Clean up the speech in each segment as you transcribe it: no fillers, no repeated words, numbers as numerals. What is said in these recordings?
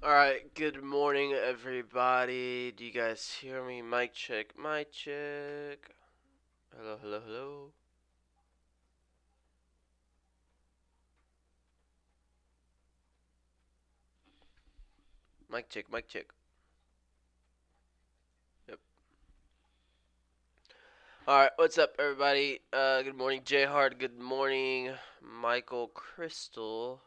Alright, good morning everybody. Do you guys hear me? Mic check, mic check. Hello, hello, hello. Mic check, mic check. Yep. Alright, what's up everybody? Good morning, J Hard. Good morning, Michael Crystal.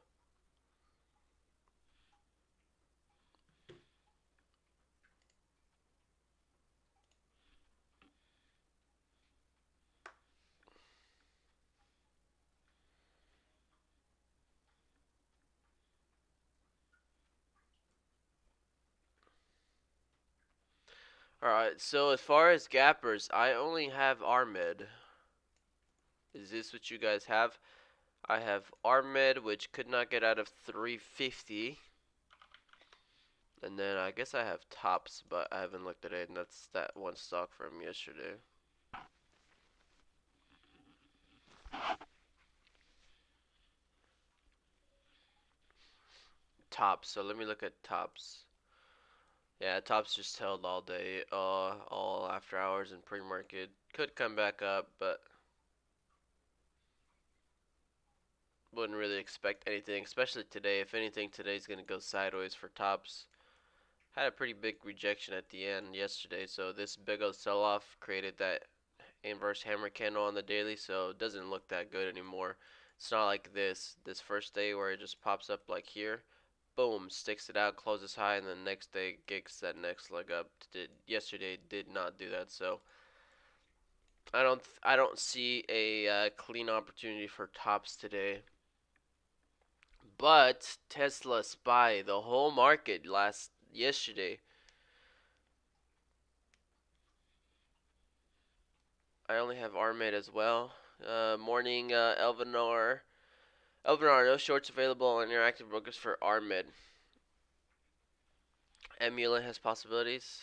Alright, so as far as gappers, I only have Armed. Is this what you guys have? I have Armed, which could not get out of 350. And then I guess I have Tops, but I haven't looked at it, and that's that one stock from yesterday. Tops, so let me look at Tops. Yeah, Tops just held all day, all after hours and pre-market. Could come back up, but wouldn't really expect anything, especially today. If anything, today's gonna go sideways for Tops. Had a pretty big rejection at the end yesterday, so this big old sell-off created that inverse hammer candle on the daily, so it doesn't look that good anymore. It's not like this first day where it just pops up like here, boom, sticks it out, closes high, and then next day gets that next leg up. Yesterday did not do that, so I don't see a clean opportunity for Tops today. But Tesla SPY the whole market yesterday. I only have Armid as well. Morning Elvinar. Elvinar, no shorts available on interactive brokers for Armid. Amulet has possibilities.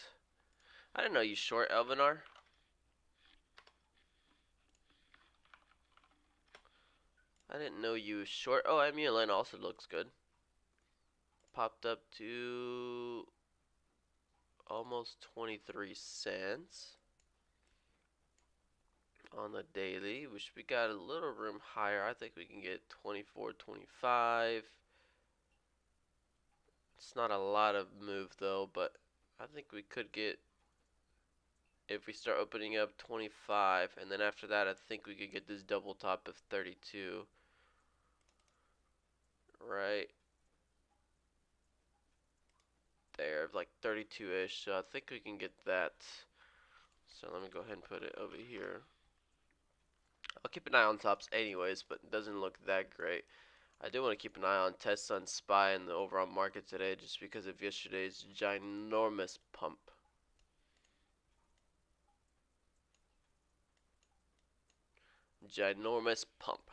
I didn't know you short Elvinar. I didn't know you short. Oh, Amulet also looks good. Popped up to almost 23 cents on the daily. Wish we got a little room higher. I think we can get 24, 25. It's not a lot of move though, but I think we could get, if we start opening up, 25, and then after that I think we could get this double top of 32. Right there, like 32-ish, so I think we can get that. So let me go ahead and put it over here. I'll keep an eye on Tops anyways, but it doesn't look that great. I do want to keep an eye on Tesla and SPY in the overall market today just because of yesterday's ginormous pump. Ginormous pump.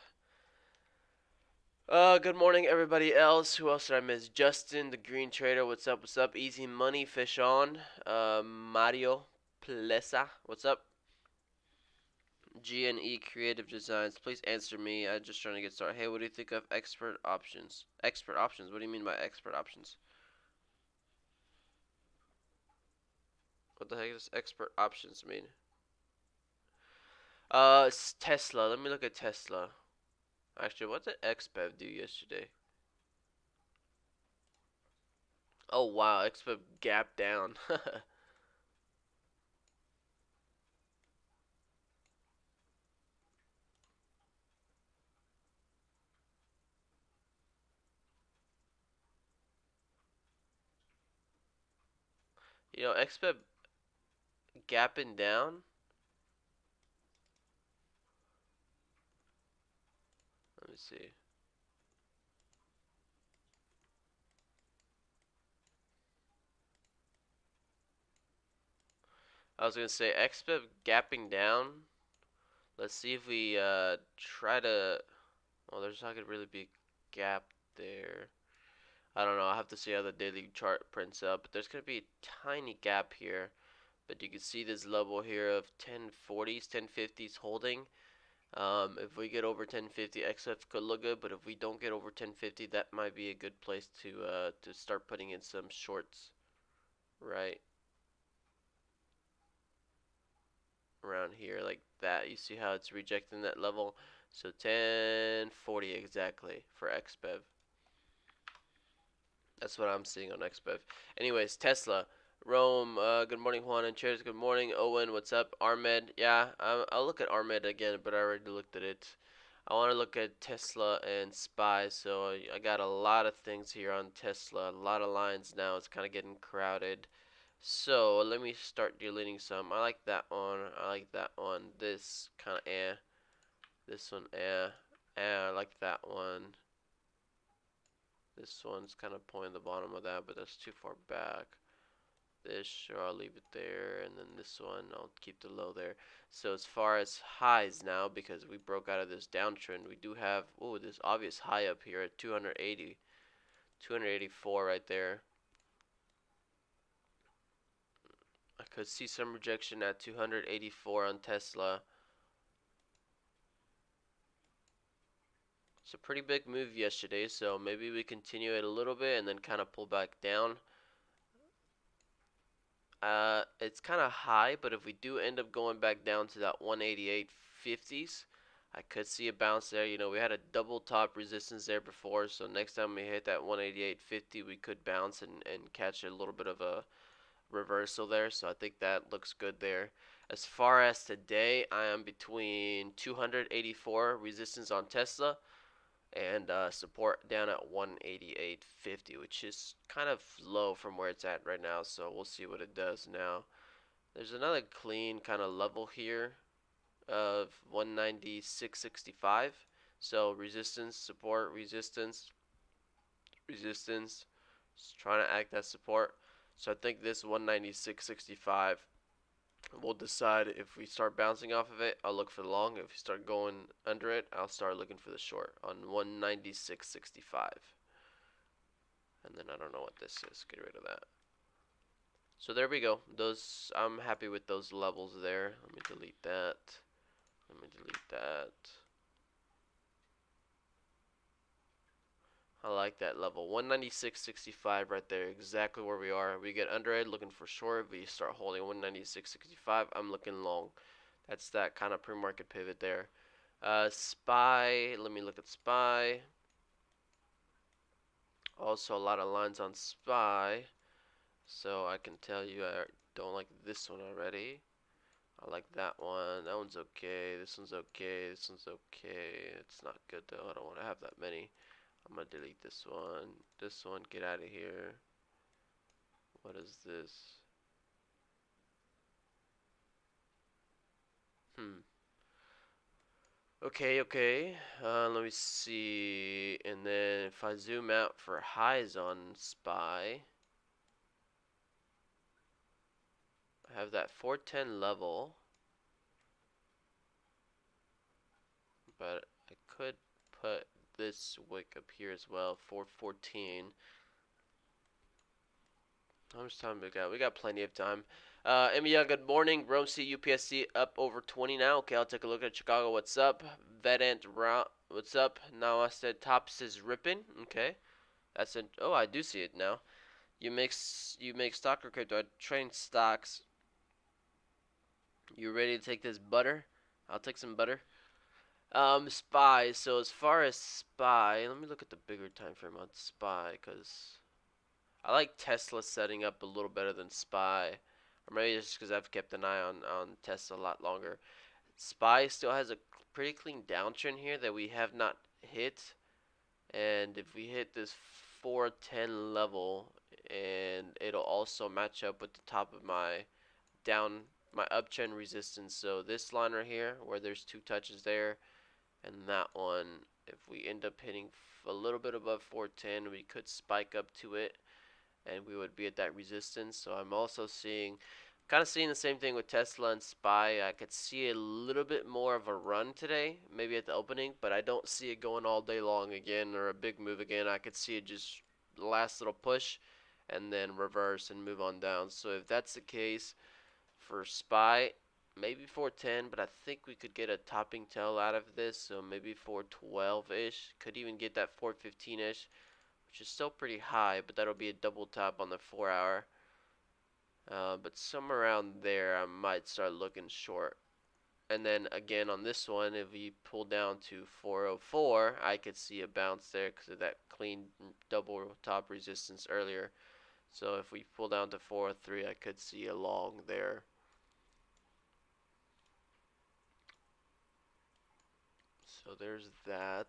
Good morning, everybody else. Who else did I miss? Justin, the Green Trader. What's up? What's up? Easy Money, Fish On. Mario Plesa. What's up? G&E Creative Designs. Please answer me. I'm just trying to get started. Hey, what do you think of expert options? Expert options? What do you mean by expert options? What the heck does expert options mean? It's Tesla. Let me look at Tesla. Actually, what did XBEV do yesterday? Oh wow, XBEV gapped down. XBEV gapping down. Let me see. I was gonna say XBEV gapping down. Let's see if we try to. Oh, there's not gonna really be a gap there. I don't know. I'll have to see how the daily chart prints up. But there's gonna be a tiny gap here. But you can see this level here of 1040s, 1050s holding. If we get over 1050, XF could look good, but if we don't get over 1050, that might be a good place to start putting in some shorts, right around here like that. You see how it's rejecting that level? So 1040 exactly for XBEV. That's what I'm seeing on XBEV. Anyways, Tesla. Rome, good morning, Juan and Chairs. Good morning, Owen. What's up? Armed, yeah, I'll look at Armed again, but I already looked at it. I want to look at Tesla and SPY, so I got a lot of things here on Tesla, a lot of lines now. It's kind of getting crowded. So let me start deleting some. I like that one. I like that one. This kind of This one I like that one. This one's kind of pointing the bottom of that, but that's too far back. This, sure, I'll leave it there, and then this one, I'll keep the low there. So as far as highs now, because we broke out of this downtrend, we do have, oh, this obvious high up here at 280, 284 right there. I could see some rejection at 284 on Tesla. It's a pretty big move yesterday, so maybe we continue it a little bit and then kind of pull back down. It's kind of high, but if we do end up going back down to that 188.50s, I could see a bounce there. You know, we had a double top resistance there before, so next time we hit that 188.50, we could bounce and catch a little bit of a reversal there. So I think that looks good there. As far as today, I am between 284 resistance on Tesla and support down at 188.50, which is kind of low from where it's at right now, so we'll see what it does now. There's another clean kind of level here of 196.65, so resistance, support, resistance, resistance, just trying to act as support. So I think this 196.65 we'll decide if we start bouncing off of it. I'll look for the long. If we start going under it, I'll start looking for the short on 196.65. And then I don't know what this is. Get rid of that. So there we go. Those, I'm happy with those levels there. Let me delete that. Let me delete that. I like that level. 196.65 right there, exactly where we are. We get under it, looking for short. We start holding 196.65. I'm looking long. That's that kind of pre-market pivot there. SPY, let me look at SPY. Also a lot of lines on SPY. So I can tell you I don't like this one already. I like that one. That one's okay. This one's okay. This one's okay. It's not good though. I don't want to have that many. I'm gonna delete this one. This one, get out of here. What is this? Okay, okay. Let me see. And then if I zoom out for highs on SPY, I have that 410 level, but I could put this wick up here as well, 414. How much time we got? We got plenty of time. Emiya, good morning. Rome C, UPSC up over 20 now. Okay, I'll take a look at Chicago. What's up? Vedant, what's up? Now I said Tops is ripping. Okay, that's an. Oh, I do see it now. You make stock or crypto? I train stocks. You ready to take this butter? I'll take some butter. SPY. So as far as SPY, let me look at the bigger time frame on SPY, cause I like Tesla setting up a little better than SPY. Or maybe it's just because I've kept an eye on Tesla a lot longer. SPY still has a pretty clean downtrend here that we have not hit. And if we hit this 410 level, and it'll also match up with the top of my uptrend resistance. So this line right here, where there's two touches there, and that one, if we end up hitting a little bit above 410, we could spike up to it and we would be at that resistance. So I'm also kind of seeing the same thing with Tesla and SPY. I could see a little bit more of a run today, maybe at the opening, but I don't see it going all day long again or a big move again. I could see it just the last little push and then reverse and move on down. So if that's the case for SPY, maybe 410, but I think we could get a topping tail out of this, so maybe 412-ish. Could even get that 415-ish, which is still pretty high, but that'll be a double top on the 4 hour. But somewhere around there, I might start looking short. And then again on this one, if we pull down to 404, I could see a bounce there because of that clean double top resistance earlier. So if we pull down to 403, I could see a long there. So there's that.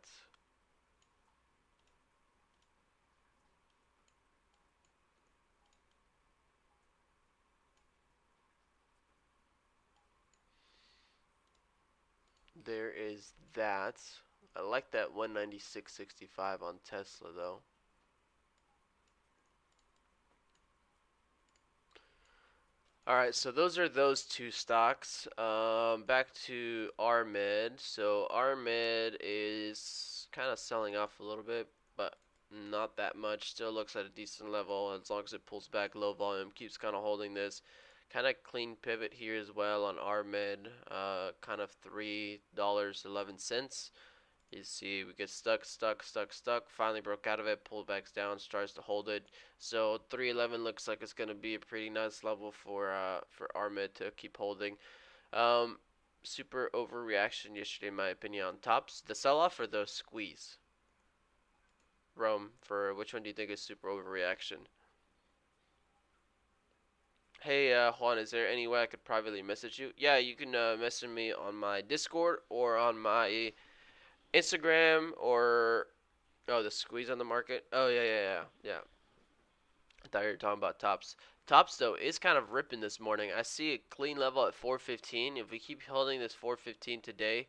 There is that. I like that 196.65 on Tesla though. Alright, so those are those two stocks. Back to RMed. So RMed is kind of selling off a little bit, but not that much. Still looks at a decent level as long as it pulls back low volume, keeps kind of holding this. Kind of clean pivot here as well on RMed. Kind of $3.11. You see, we get stuck. Finally broke out of it, pulled back down, starts to hold it. So 311 looks like it's going to be a pretty nice level for RMID to keep holding. Super overreaction yesterday, in my opinion, on tops. The sell-off or the squeeze? Rome, for which one do you think is super overreaction? Hey, Juan, is there any way I could privately message you? Yeah, you can message me on my Discord or on my Instagram or the squeeze on the market. Oh yeah. I thought you were talking about tops. Tops though is kind of ripping this morning. I see a clean level at 415. If we keep holding this 415 today,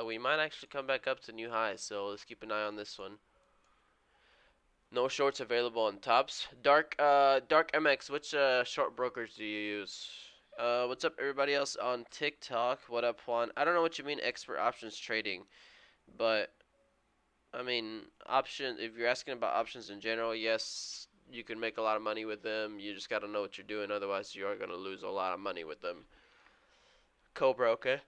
we might actually come back up to new highs. So let's keep an eye on this one. No shorts available on tops. Dark MX. Which short brokers do you use? What's up, everybody else on TikTok? What up, Juan? I don't know what you mean, expert options trading, but I mean, option. If you're asking about options in general, yes, you can make a lot of money with them. You just gotta know what you're doing. Otherwise, you are gonna lose a lot of money with them. Cobra, okay.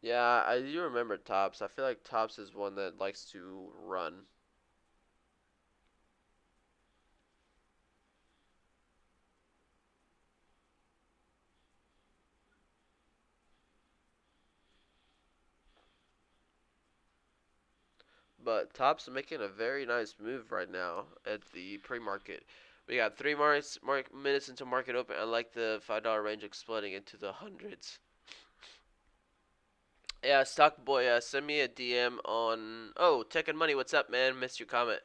Yeah, I do remember Tops. I feel like Tops is one that likes to run. But Tops are making a very nice move right now at the pre-market. We got 3 minutes into market open. I like the $5 range exploding into the hundreds. Yeah, Stock Boy, send me a DM on. Oh, Tech and Money, what's up, man? Missed your comment.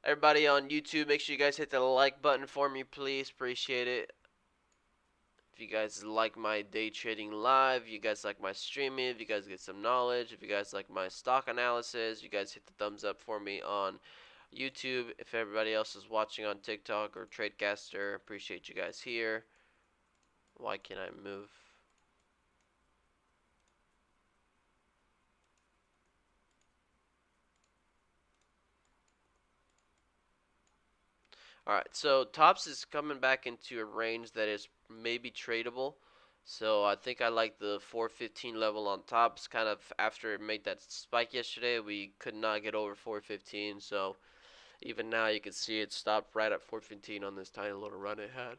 Everybody on YouTube, make sure you guys hit the like button for me, please. Appreciate it. If you guys like my day trading live, you guys like my streaming, if you guys get some knowledge, if you guys like my stock analysis, you guys hit the thumbs up for me on YouTube. If everybody else is watching on TikTok or Tradecaster, appreciate you guys here. Why can't I move? Alright, so Tops is coming back into a range that is maybe tradable. So I think I like the 415 level on Tops. Kind of after it made that spike yesterday, we could not get over 415. So even now you can see it stopped right at 415 on this tiny little run it had.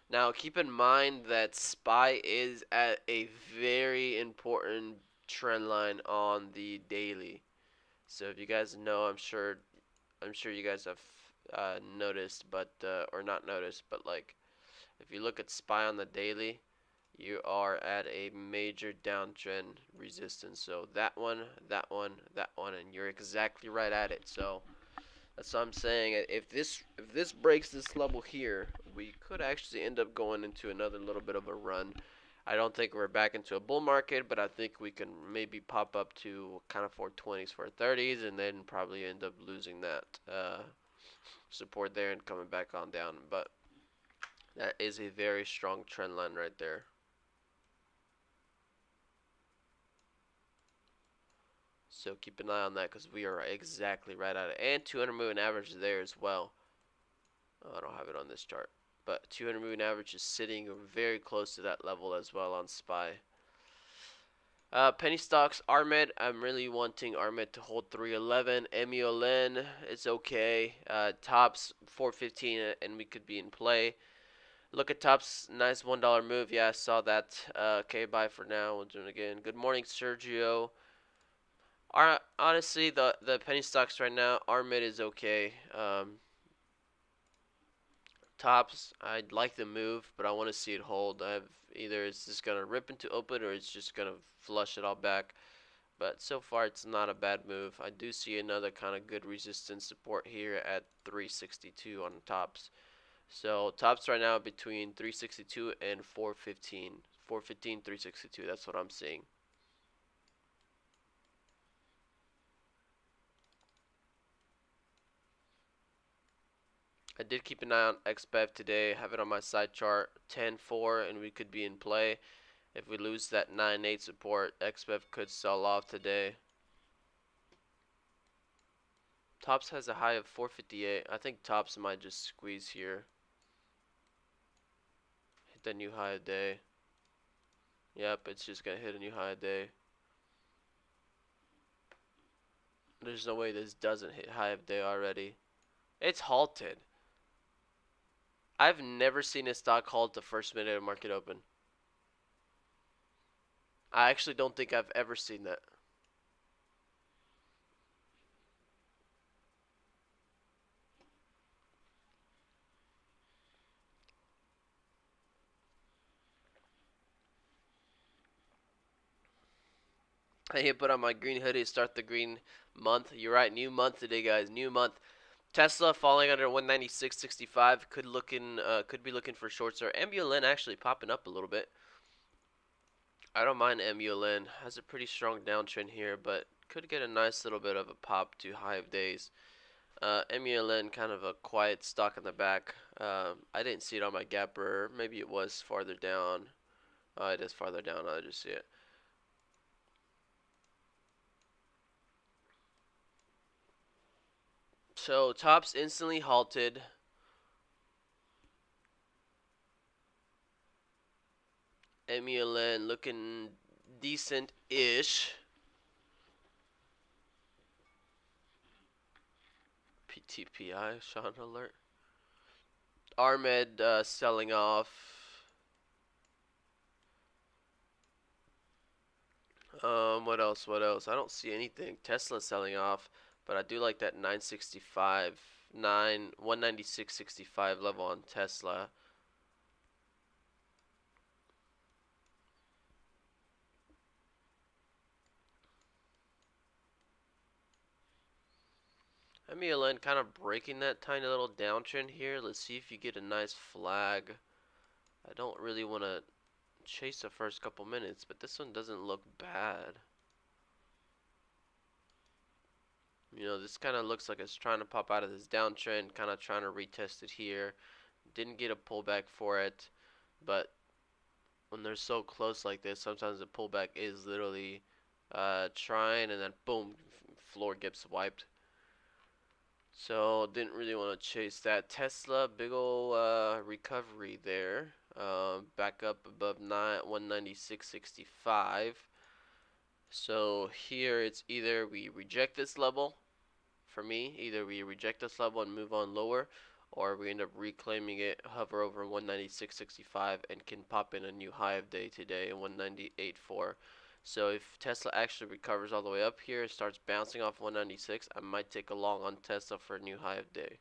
Now, keep in mind that SPY is at a very important trend line on the daily. So if you guys know, I'm sure you guys have noticed, but or not noticed, but like if you look at SPY on the daily, you are at a major downtrend resistance. So that one, and you're exactly right at it. So that's what I'm saying. If this breaks this level here, we could actually end up going into another little bit of a run. I don't think we're back into a bull market, but I think we can maybe pop up to kind of 420s, 430s, and then probably end up losing that support there and coming back on down. But that is a very strong trend line right there. So keep an eye on that because we are exactly right at it. And 200 moving average is there as well. Oh, I don't have it on this chart. But 200 moving average is sitting very close to that level as well on SPY. Penny stocks, Armed. I'm really wanting Armed to hold 311. MULN, it's okay. Tops 415, and we could be in play. Look at Tops, nice $1 move. Yeah, I saw that. Okay, bye for now. We'll do it again. Good morning, Sergio. Honestly, the penny stocks right now, Armed is okay. Tops, I'd like the move, but I want to see it hold. Either it's just gonna rip into open or it's just gonna flush it all back. But so far, it's not a bad move. I do see another kind of good resistance support here at 362 on tops. So tops right now between 362 and 415. 415, 362. That's what I'm seeing. I did keep an eye on XBEV today. Have it on my side chart 10-4, and we could be in play. If we lose that 9-8 support, XBEV could sell off today. Tops has a high of 458. I think Tops might just squeeze here. Hit the new high of day. Yep, it's just gonna hit a new high of day. There's no way this doesn't hit high of day already. It's halted. I've never seen a stock halt the first minute of market open. I actually don't think I've ever seen that. I hit put on my green hoodie to start the green month. You're right, new month today, guys. New month. Tesla falling under 196.65 could be looking for shorts or MULN actually popping up a little bit. I don't mind MULN. Has a pretty strong downtrend here, but could get a nice little bit of a pop to high of days. MULN kind of a quiet stock in the back. I didn't see it on my gapper. Maybe it was farther down. Oh, it is farther down. I just see it. So tops instantly halted. MULN looking decent-ish. PTPI, Sean alert. Armed selling off. What else? What else? I don't see anything. Tesla selling off, but I do like that 965, 196.65 level on Tesla. MULN kind of breaking that tiny little downtrend here. Let's see if you get a nice flag. I don't really want to chase the first couple minutes, but this one doesn't look bad. You know, this kind of looks like it's trying to pop out of this downtrend, kind of trying to retest it here. Didn't get a pullback for it, but when they're so close like this, sometimes the pullback is literally trying, and then boom, floor gets wiped. So didn't really want to chase that. Tesla, big ol' recovery there. Back up above 196.65. So here it's either we reject this level. For me, either we reject this level and move on lower, or we end up reclaiming it, hover over 196.65, and can pop in a new high of day today, 198.4. So if Tesla actually recovers all the way up here, starts bouncing off 196, I might take a long on Tesla for a new high of day.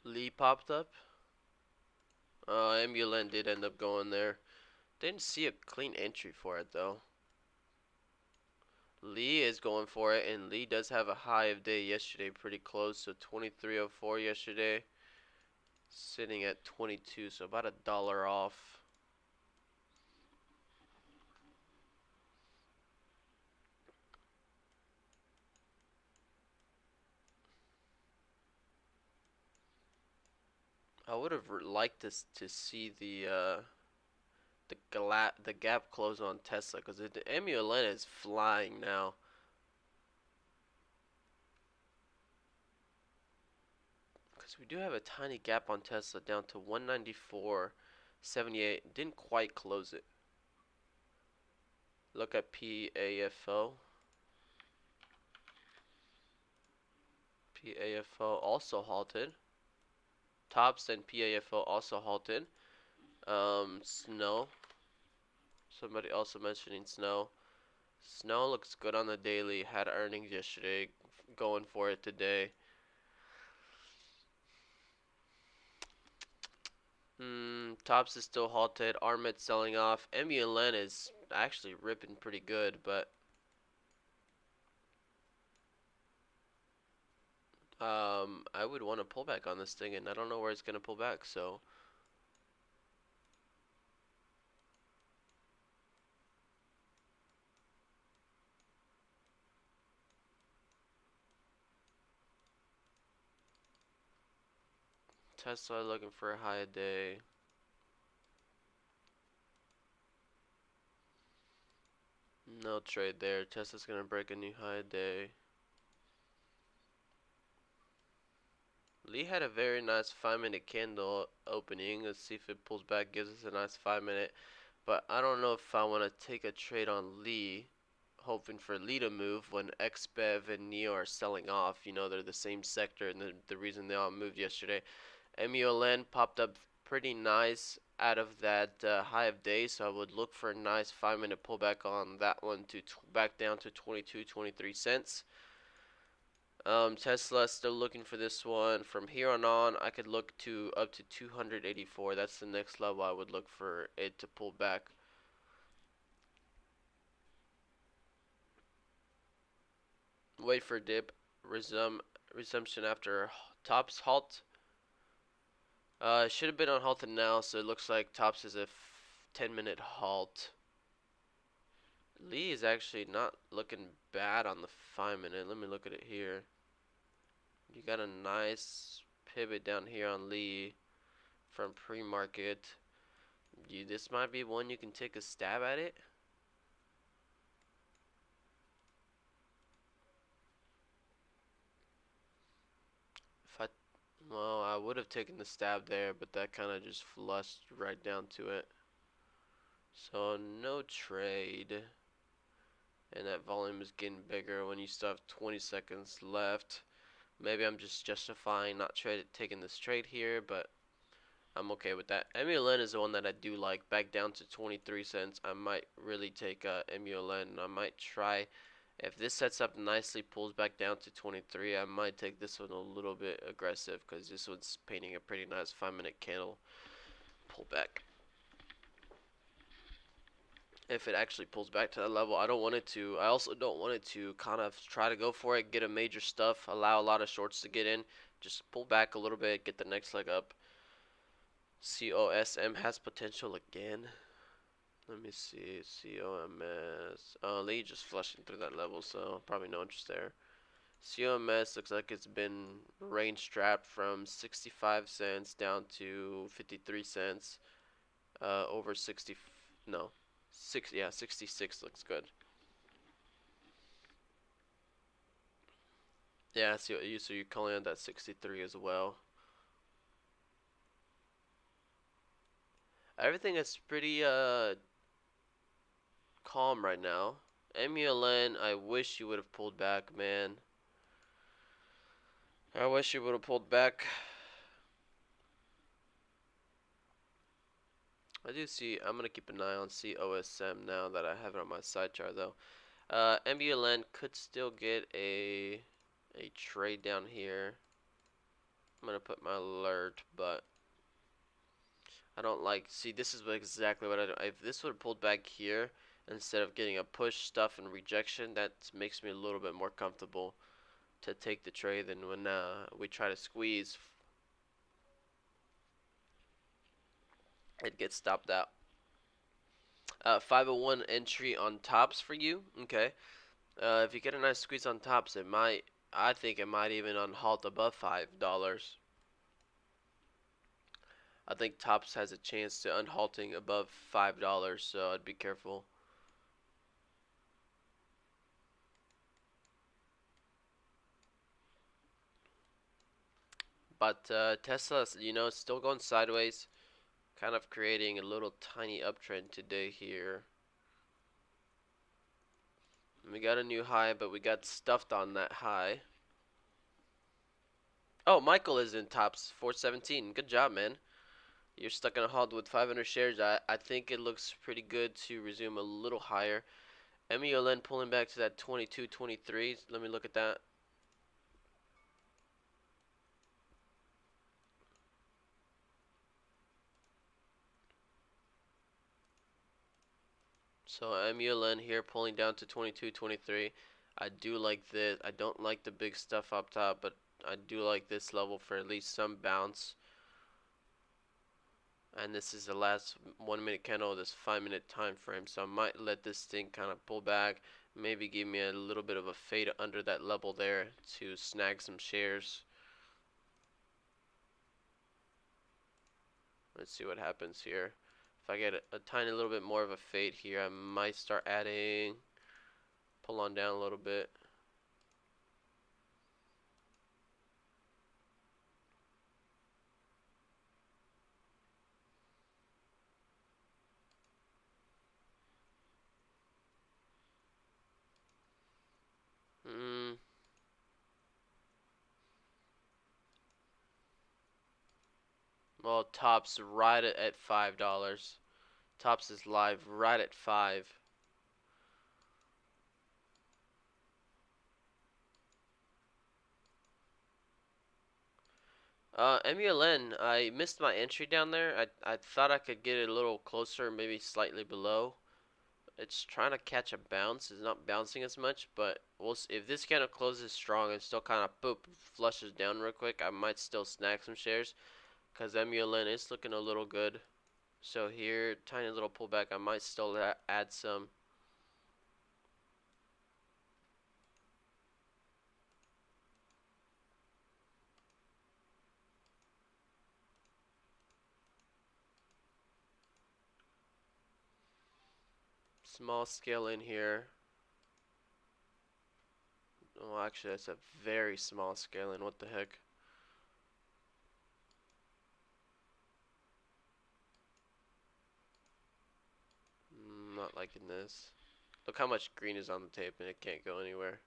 Lee popped up. MULN did end up going there. Didn't see a clean entry for it though. Lee is going for it, and Lee does have a high of day yesterday, pretty close. So 23.04 yesterday, sitting at 22, so about $1 off. I would have liked to see the gap close on Tesla because the MULN is flying now. Because we do have a tiny gap on Tesla down to 194.78. Didn't quite close it. Look at PAFO. PAFO also halted. Tops and PAFO also halted. Snow. Somebody also mentioning Snow. Snow looks good on the daily. Had earnings yesterday. Going for it today. Tops is still halted. Armit selling off. MULN is actually ripping pretty good, but I would want to pull back on this thing, and I don't know where it's gonna pull back. So Tesla looking for a high day. No trade there. Tesla's gonna break a new high day. Lee had a very nice 5-minute candle opening. Let's see if it pulls back, gives us a nice 5-minute. But I don't know if I want to take a trade on Lee, hoping for Lee to move when XBev and NEO are selling off. You know, they're the same sector, and the reason they all moved yesterday. MULN popped up pretty nice out of that high of day, so I would look for a nice 5-minute pullback on that one to back down to 22, 23 cents. Tesla still looking for this one. From here on, I could look to up to 284. That's the next level I would look for it to pull back. Wait for dip. Resumption after tops halt. It should have been on halted now, so it looks like tops is a 10-minute halt. Lee is actually not looking bad on the 5-minute. Let me look at it here. You got a nice pivot down here on Lee from pre-market. This might be one you can take a stab at it. If I, well, I would have taken the stab there, but that kind of just flushed right down to it. So no trade. And that volume is getting bigger when you still have 20 seconds left. Maybe I'm just justifying not taking this trade here, but I'm okay with that. MULN is the one that I do like. Back down to 23 cents. I might really take MULN. I might try. If this sets up nicely, pulls back down to 23, I might take this one a little bit aggressive because this one's painting a pretty nice 5-minute candle pullback. If it actually pulls back to that level, I don't want it to. I also don't want it to kind of try to go for it, get a major stuff, allow a lot of shorts to get in. Just pull back a little bit, get the next leg up. COSM has potential again. Let me see. COMS. Lee just flushing through that level, so probably no interest there. COMS looks like it's been range strapped from 65 cents down to 53 cents. Over 60. No. 66 looks good. Yeah, I see what so you're calling on that 63 as well. Everything is pretty calm right now. MULN, I wish you would have pulled back, man. I wish you would have pulled back. I do see. I'm gonna keep an eye on COSM now that I have it on my side chart though. MULN could still get a trade down here. I'm gonna put my alert, but I don't like. See, this is exactly what I do. If this would have pulled back here instead of getting a push, stuff, and rejection. That makes me a little bit more comfortable to take the trade than when we try to squeeze. It gets stopped out. 501 entry on tops for you. Okay. If you get a nice squeeze on tops, it might. I think it might even unhalt above $5. I think tops has a chance to unhalting above $5, so I'd be careful. But Tesla, still going sideways, kind of creating a little tiny uptrend today here. We got a new high, but we got stuffed on that high. Oh, Michael is in tops, 417. Good job, man. You're stuck in a hold with 500 shares. I think it looks pretty good to resume a little higher. MELN pulling back to that 22, 23. Let me look at that. So MELN here pulling down to 22, 23. I do like this. I don't like the big stuff up top, but I do like this level for at least some bounce. And this is the last 1 minute candle of this 5 minute time frame, so I might let this thing kind of pull back, maybe give me a little bit of a fade under that level there to snag some shares. Let's see what happens here. If I get a tiny little bit more of a fade here, I might start adding, pull on down a little bit. Well, tops right at $5. Tops is live right at 5. MELN, I missed my entry down there. I thought I could get it a little closer, maybe slightly below. It's trying to catch a bounce. It's not bouncing as much, but we'll see. If this kind of closes strong and still kind of boop flushes down real quick, I might still snag some shares because MELN is looking a little good. So here, tiny little pullback, I might still add some. Small scale in here. Oh, actually, that's a very small scale in. What the heck? Not liking this. Look how much green is on the tape and it can't go anywhere.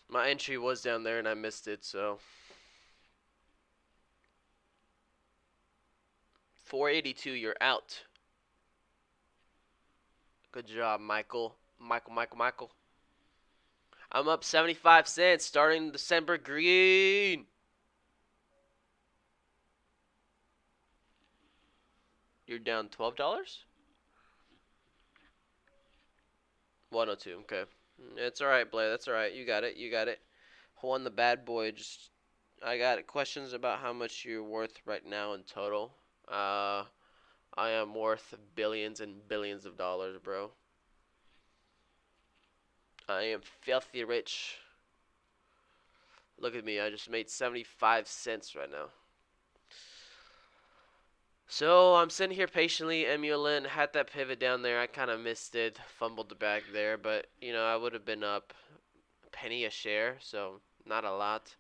My entry was down there and I missed it, so 482, you're out. Good job, Michael. Michael. I'm up 75 cents starting December green. You're down $12? 102, okay. It's alright, Blair. That's alright. You got it. You got it. Juan the bad boy. Just I got questions about how much you're worth right now in total. I am worth billions and billions of dollars, bro. I am filthy rich. Look at me. I just made 75 cents right now. So I'm sitting here patiently. MELN had that pivot down there. I kind of missed it, fumbled the bag there, but I would have been up a penny a share, so not a lot.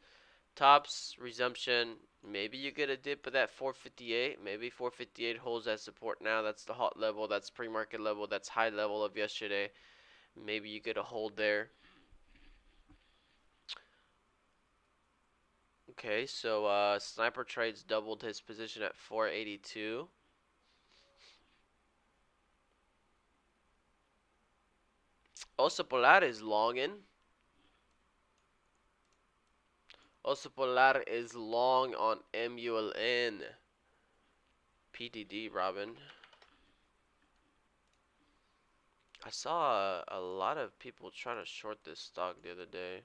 Tops resumption. Maybe you get a dip of that 458. Maybe 458 holds that support now. That's the hot level. That's pre-market level. That's high level of yesterday. Maybe you get a hold there. Okay, so Sniper Trades doubled his position at 482. Oso Polar is longing. Oso Polar is long on MULN. PDD, Robin. I saw a lot of people trying to short this stock the other day.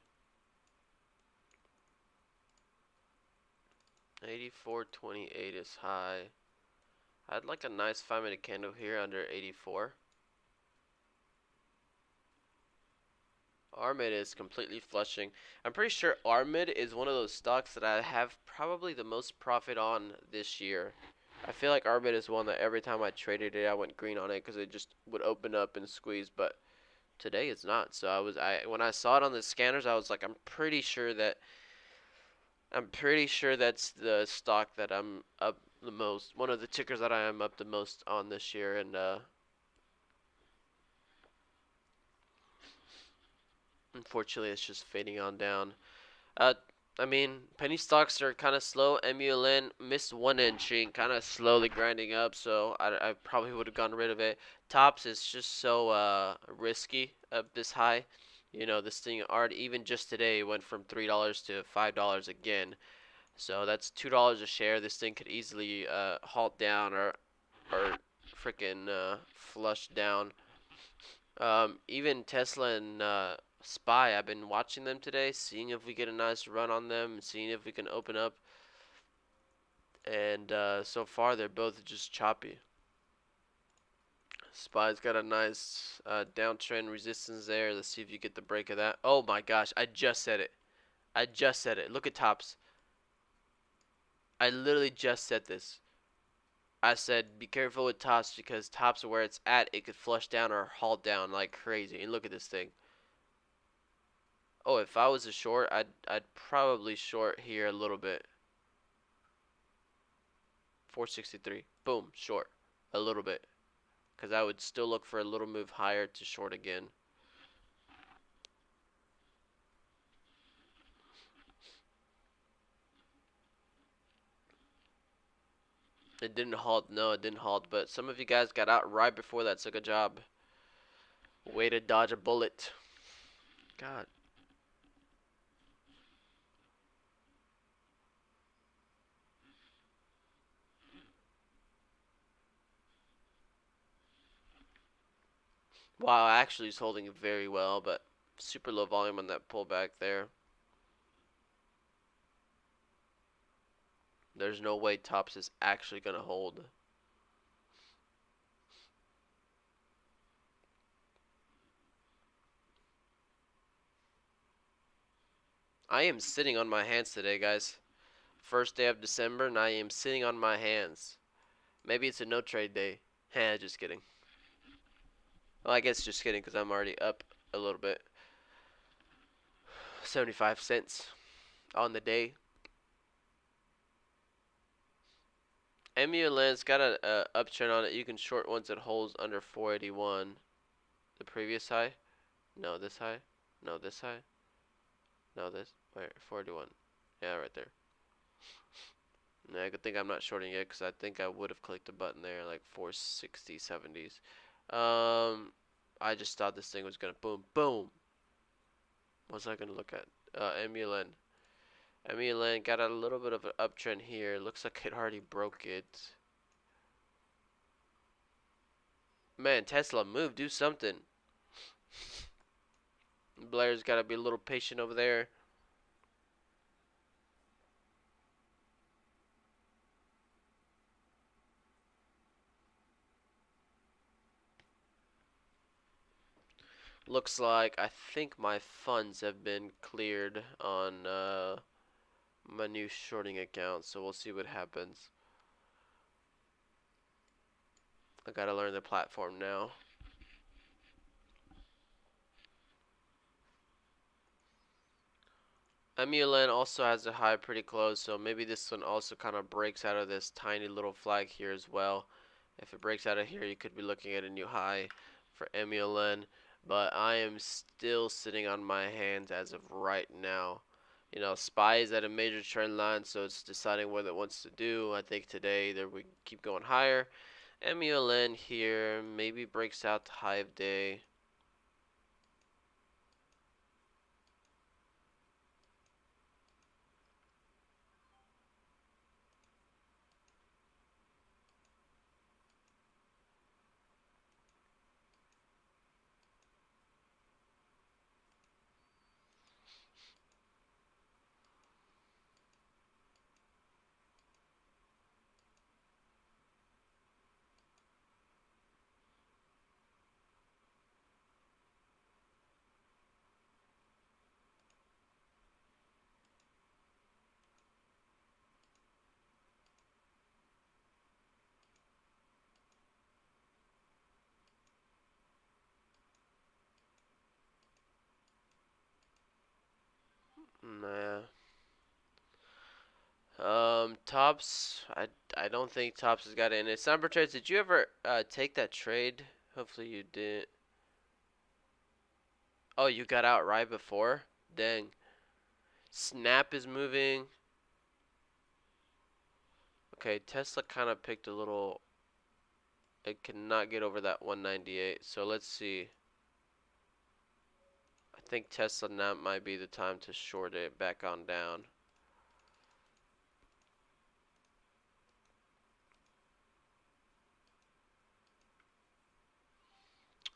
84.28 is high. I'd like a nice 5-minute candle here under 84. Armid is completely flushing. I'm pretty sure Armid is one of those stocks that I have probably the most profit on this year. I feel like Armid is one that every time I traded it, I went green on it because it just would open up and squeeze. But today it's not. So when I saw it on the scanners, I was like, I'm pretty sure that's the stock that I'm up the most. One of the tickers that I am up the most on this year, and unfortunately, it's just fading on down. Uh, I mean, penny stocks are kind of slow. MULN missed one entry and kind of slowly grinding up, so I probably would have gotten rid of it. Tops is just so risky up this high. You know, this thing already, even just today, went from $3 to $5 again. So that's $2 a share. This thing could easily halt down or freaking flush down. Even Tesla and SPY, I've been watching them today, seeing if we get a nice run on them, seeing if we can open up. And so far, they're both just choppy. SPY's got a nice downtrend resistance there. Let's see if you get the break of that. Oh my gosh, I just said it. I just said it. Look at tops. I literally just said this. I said be careful with tops because tops are where it's at. It could flush down or halt down like crazy. And look at this thing. Oh, if I was a short, I'd probably short here a little bit. 463. Boom, short a little bit. Because I would still look for a little move higher to short again. It didn't halt. No, it didn't halt. But some of you guys got out right before that. So good job. Way to dodge a bullet. God. Wow, actually is holding very well, but super low volume on that pullback there. There's no way tops is actually going to hold. I am sitting on my hands today, guys. First day of December, and I am sitting on my hands. Maybe it's a no trade day. Just kidding. Well, I guess just kidding because I'm already up a little bit. 75 cents on the day. MULN's got an uptrend on it. You can short once it holds under 481. The previous high? No, this high? No, this high? No, this. Where? 481. Yeah, right there. I good thing I'm not shorting it because I think I would have clicked the button there like 460, 70s. I just thought this thing was gonna boom, boom. What's I gonna look at? MULN. MULN got a little bit of an uptrend here. Looks like it already broke it. Man, Tesla, move, do something. Blair's gotta be a little patient over there. Looks like I think my funds have been cleared on my new shorting account, so we'll see what happens. I gotta learn the platform now. MULN also has a high pretty close, so maybe this one also kind of breaks out of this tiny little flag here as well. If it breaks out of here, you could be looking at a new high for MULN, but I am still sitting on my hands as of right now. You know, SPY is at a major trend line, so it's deciding what it wants to do. I think today there we keep going higher. MULN here maybe breaks out the high of day. Nah. Tops. I don't think Tops has got it in it. Cyber trades. Did you ever take that trade? Hopefully you did. Oh, you got out right before. Dang. Snap is moving. Okay, Tesla kind of picked a little. It cannot get over that 198. So let's see. I think Tesla now might be the time to short it back on down.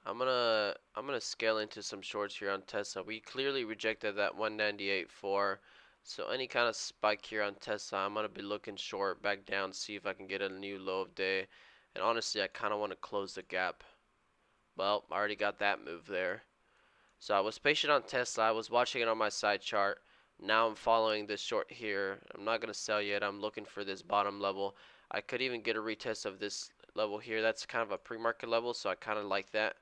I'm gonna scale into some shorts here on Tesla. We clearly rejected that 198.4. So any kind of spike here on Tesla, I'm gonna be looking short back down, see if I can get a new low of day. And honestly, I kind of want to close the gap. Well, I already got that move there. So I was patient on Tesla. I was watching it on my side chart. Now I'm following this short here. I'm not gonna sell yet. I'm looking for this bottom level. I could even get a retest of this level here. That's kind of a pre-market level, so I kind of like that.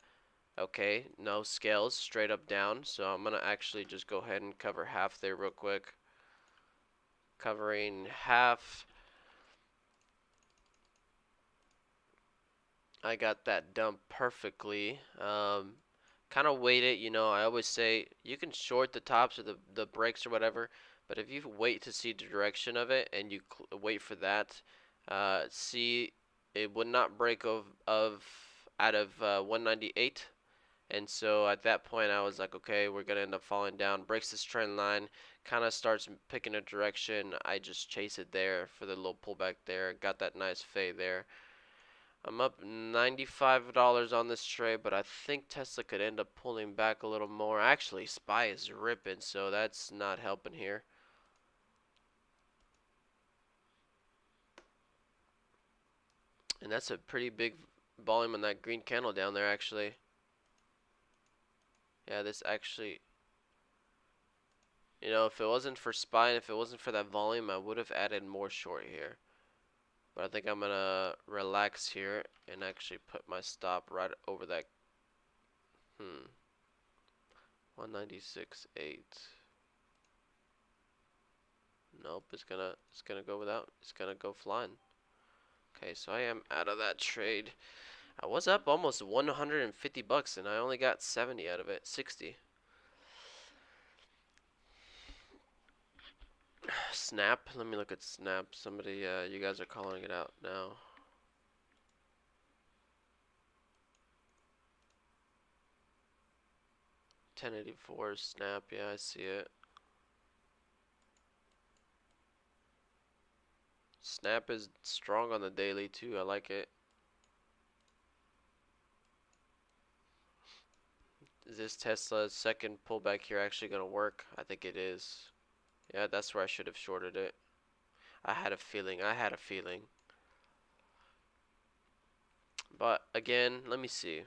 Okay, no scales, straight up down. So I'm gonna actually just go ahead and cover half there real quick. Covering half. I got that done perfectly. Kind of wait it, I always say you can short the tops or the breaks or whatever, but if you wait to see the direction of it and you wait for that, see it would not break of out of 198. And so at that point, I was like, okay, we're gonna end up falling down. Breaks this trend line, kind of starts picking a direction. I just chase it there for the little pullback there. Got that nice fade there. I'm up $95 on this trade, but I think Tesla could end up pulling back a little more. Actually, SPY is ripping, so that's not helping here. And that's a pretty big volume on that green candle down there, actually. Yeah, this actually, if it wasn't for SPY and if it wasn't for that volume, I would have added more short here. But I think I'm going to relax here and actually put my stop right over that. 196.8. Nope, it's gonna go without. It's gonna go flying. Okay, so I am out of that trade. I was up almost 150 bucks and I only got 70 out of it. 60. Snap. Let me look at Snap. Somebody, you guys are calling it out now. $10.84 Snap. Yeah, I see it. Snap is strong on the daily too. I like it. Is this Tesla's second pullback here actually gonna work? I think it is. Yeah, that's where I should have shorted it. I had a feeling. I had a feeling. But again, let me see.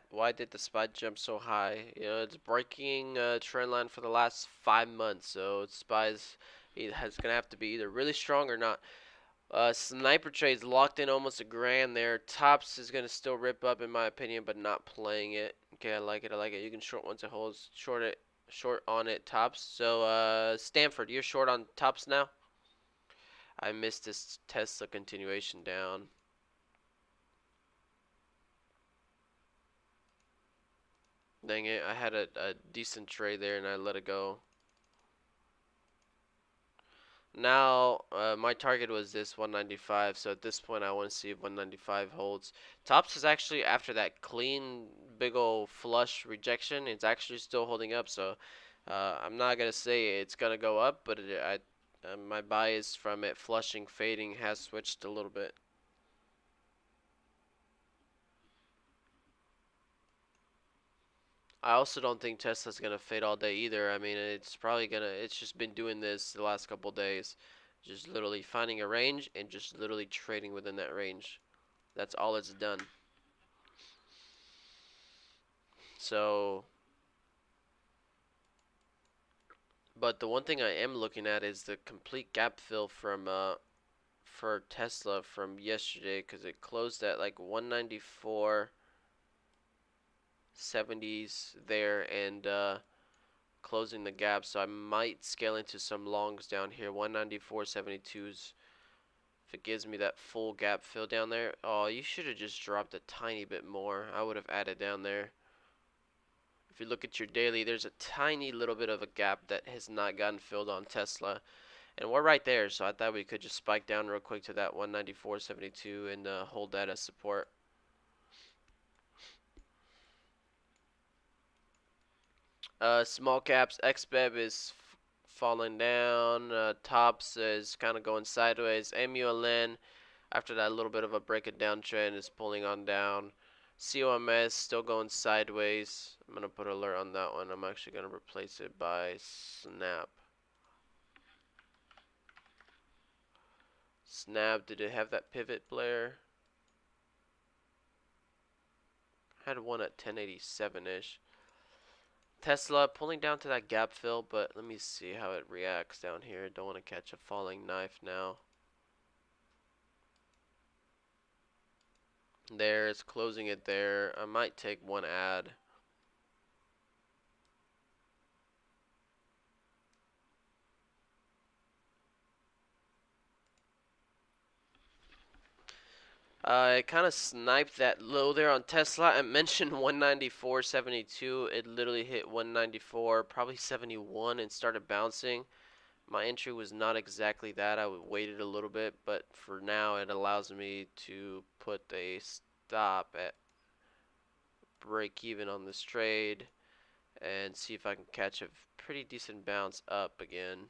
Why did the SPY jump so high? It's breaking trend line for the last 5 months, so SPY's has gonna have to be either really strong or not. Sniper trades locked in almost a grand there. Tops is gonna still rip up in my opinion, but not playing it. Okay, I like it. I like it. You can short once it holds. Short it. Short on it. Tops. So Stanford, you're short on tops now. I missed this Tesla continuation down. Dang it, I had a decent trade there and I let it go. Now, my target was this 195, so at this point I want to see if 195 holds. Tops is actually, after that clean, big ol' flush rejection, it's actually still holding up, so I'm not going to say it's going to go up, but my bias from it flushing, fading has switched a little bit. I also don't think Tesla's gonna fade all day either. I mean, it's just been doing this the last couple days. Just literally finding a range and just literally trading within that range. That's all it's done. So, but the one thing I am looking at is the complete gap fill from for Tesla from yesterday because it closed at like 194. 70s there and closing the gap. So I might scale into some longs down here. 194.72s. If it gives me that full gap fill down there. Oh, you should have just dropped a tiny bit more. I would have added down there. If you look at your daily, there's a tiny little bit of a gap that has not gotten filled on Tesla. And we're right there, so I thought we could just spike down real quick to that 194.72 and hold that as support. Small caps, XBEB is falling down. Tops is kind of going sideways. MULN, after that little bit of a break it down trend, is pulling on down. COMS still going sideways. I'm gonna put alert on that one. I'm actually gonna replace it by Snap. Snap, did it have that pivot, Blair? Had one at 1087-ish. Tesla pulling down to that gap fill, but let me see how it reacts down here. Don't want to catch a falling knife now. There, it's closing it there. I might take one ad. I kind of sniped that low there on Tesla. I mentioned 194.72. It literally hit 194, probably 71, and started bouncing. My entry was not exactly that. I waited a little bit, but for now it allows me to put a stop at break even on this trade and see if I can catch a pretty decent bounce up again.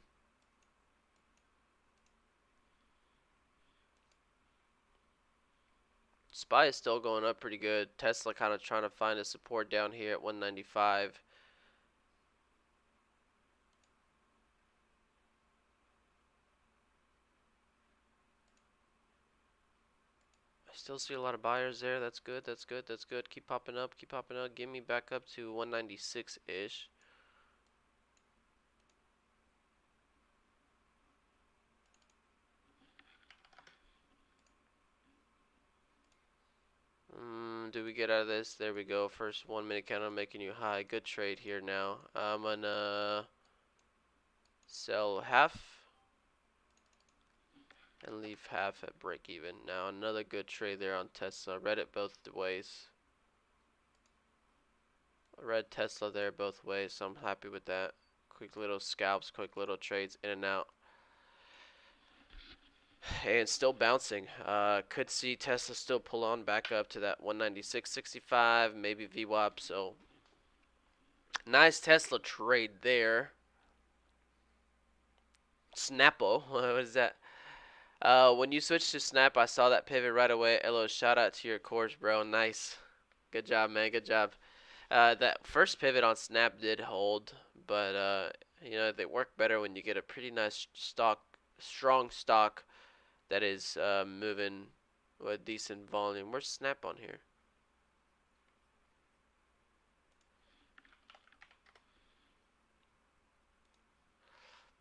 SPY is still going up pretty good. Tesla kind of trying to find a support down here at 195. I still see a lot of buyers there. That's good. That's good. That's good. Keep popping up. Keep popping up. Give me back up to 196-ish. Do we get out of this? There we go. First 1 minute candle making you high. Good trade here now. I'm gonna sell half and leave half at break even. Now another good trade there on Tesla. Read it both ways. I read Tesla there both ways, so I'm happy with that. Quick little scalps, quick little trades in and out. And still bouncing. Could see Tesla still pull on back up to that 196.65, maybe VWAP. So nice Tesla trade there. Snapple, what is that? When you switched to Snap, I saw that pivot right away. Elo, shout out to your course, bro. Nice. Good job, man. Good job. That first pivot on Snap did hold, but you know, they work better when you get a pretty nice stock, strong stock that is moving with decent volume. Where's Snap on here?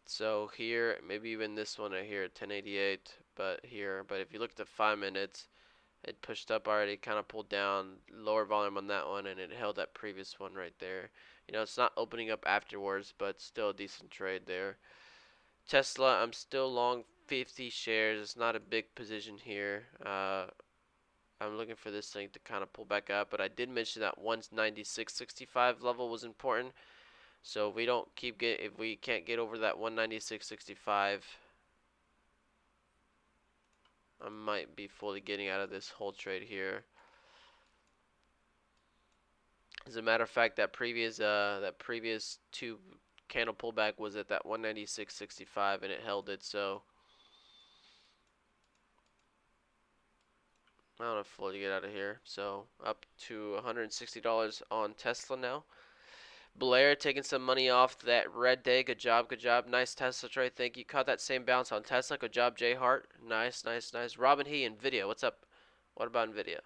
So here, maybe even this one right here, 1088, but here. But if you look at the 5 minutes, it pushed up already, kind of pulled down, lower volume on that one, and it held that previous one right there. You know, it's not opening up afterwards, but still a decent trade there. Tesla, I'm still long 50 shares. It's not a big position here. I'm looking for this thing to kind of pull back up, but I did mention that 196.65 level was important. So if we don't if we can't get over that 196.65, I might be fully getting out of this whole trade here. As a matter of fact, that previous two candle pullback was at that 196.65 and it held it. So I don't know if fully get out of here. So up to $160 on Tesla now. Blair taking some money off that red day. Good job, good job. Nice Tesla trade. Thank you. Caught that same bounce on Tesla. Good job, Jay Hart. Nice, nice, nice. Robin He, Nvidia. What's up? What about Nvidia?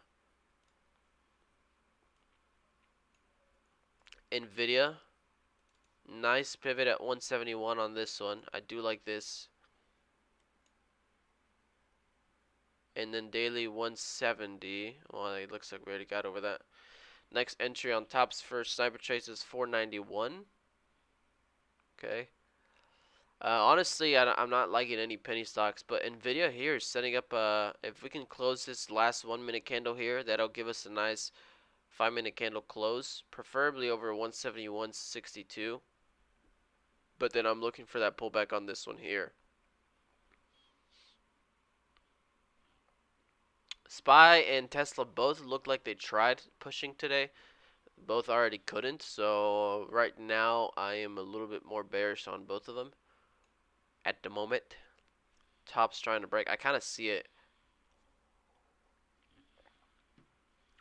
Nvidia. Nice pivot at 171 on this one. I do like this. And then daily 170. Well, it looks like we already got over that. Next entry on tops for sniper trades is 491. Okay. Honestly, I'm not liking any penny stocks, but Nvidia here is setting up. If we can close this last 1 minute candle here, that'll give us a nice 5 minute candle close, preferably over 171.62. But then I'm looking for that pullback on this one here. SPY and Tesla both look like they tried pushing today. Both already couldn't. So right now I am a little bit more bearish on both of them at the moment. Top's trying to break. I kind of see it.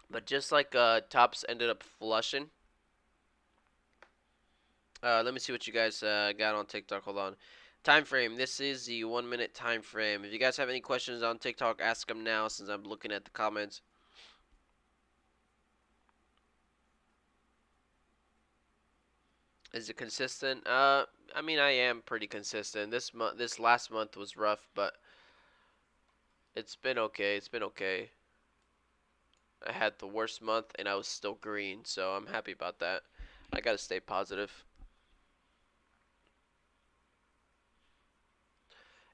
But just like Tops ended up flushing. Let me see what you guys got on TikTok. Hold on. Time frame. This is the 1 minute time frame. If you guys have any questions on TikTok, ask them now since I'm looking at the comments. Is it consistent? I mean, I am pretty consistent. This last month was rough, but it's been okay. It's been okay. I had the worst month and I was still green, so I'm happy about that. I gotta stay positive.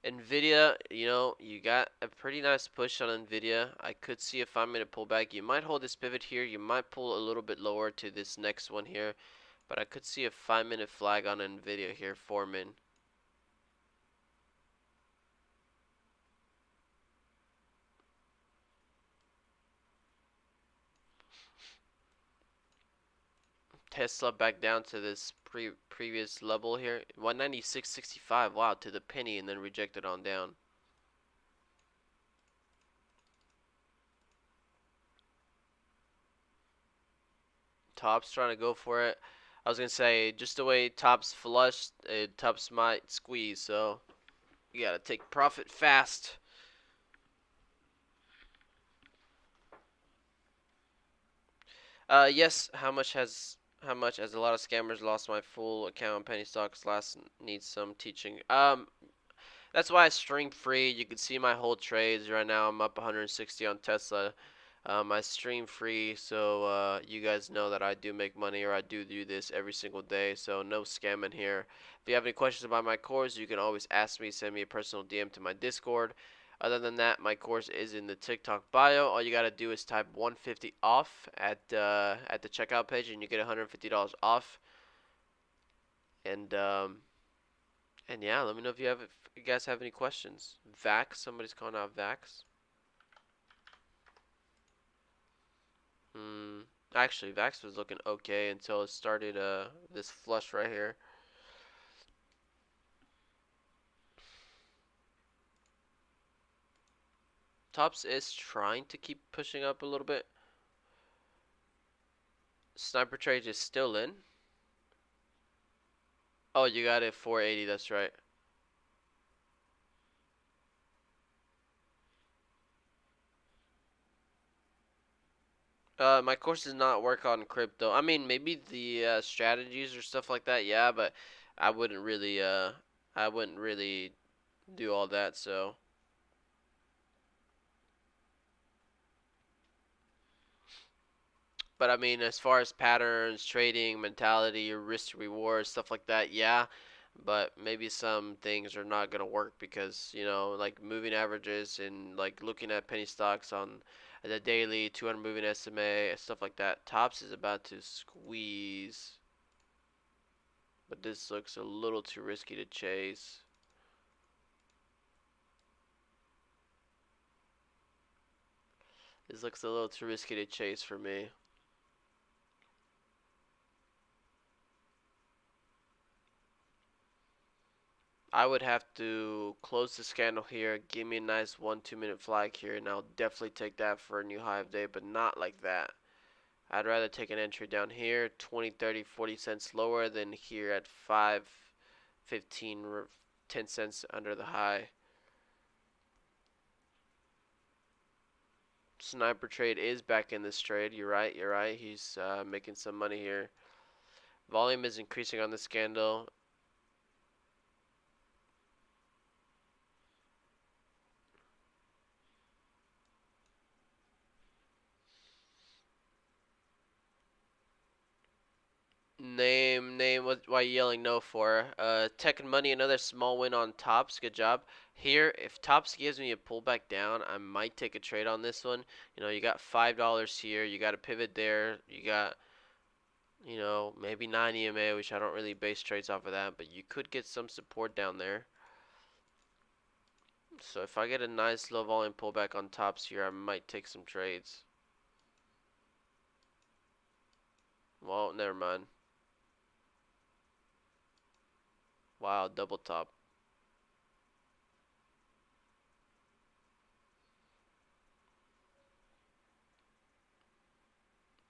Nvidia, you got a pretty nice push on Nvidia. I could see a 5 minute pullback. You might hold this pivot here. You might pull a little bit lower to this next one here, but I could see a 5 minute flag on Nvidia here, Foreman. Tesla back down to this previous level here, 196.65. Wow, to the penny, and then rejected on down. Tops trying to go for it. I was gonna say just the way Tops flushed, Tops might squeeze, so you gotta take profit fast. Yes. How much has a lot of scammers lost my full account? Penny stocks last needs some teaching. That's why I stream free. You can see my whole trades right now. I'm up 160 on Tesla. I stream free, so you guys know that I do make money, or I do this every single day. So no scamming here. If you have any questions about my course, you can always ask me. Send me a personal DM to my Discord. Other than that, my course is in the TikTok bio. All you gotta do is type 150 off at the checkout page, and you get $150 off. And yeah, let me know if you guys have any questions. Vax, somebody's calling out Vax. Hmm. Actually, Vax was looking okay until it started this flush right here. Tops is trying to keep pushing up a little bit. Sniper trade is still in. Oh, you got it 480. That's right. My course does not work on crypto. I mean, maybe the strategies or stuff like that, yeah, but I wouldn't really, I wouldn't really do all that. So, but I mean, as far as patterns, trading, mentality, risk reward, stuff like that, yeah. But maybe some things are not gonna work because like moving averages and like looking at penny stocks on the daily 200 moving SMA, stuff like that. Tops is about to squeeze, but this looks a little too risky to chase. This looks a little too risky to chase for me. I would have to close this candle here, give me a nice 1-2 minute flag here, and I'll definitely take that for a new high of day, but not like that. I'd rather take an entry down here, 20, 30, 40 cents lower than here at 5, 15, 10 cents under the high. Sniper trade is back in this trade. You're right. You're right. He's making some money here. Volume is increasing on this candle. Name, what, why you yelling no for? Tech and Money, another small win on Tops. Good job. Here, if Tops gives me a pullback down, I might take a trade on this one. You know, you got $5 here. You got a pivot there. You got, you know, maybe 9 EMA, which I don't really base trades off of that, but you could get some support down there. So if I get a nice low volume pullback on Tops here, I might take some trades. Well, never mind. Wow, double top.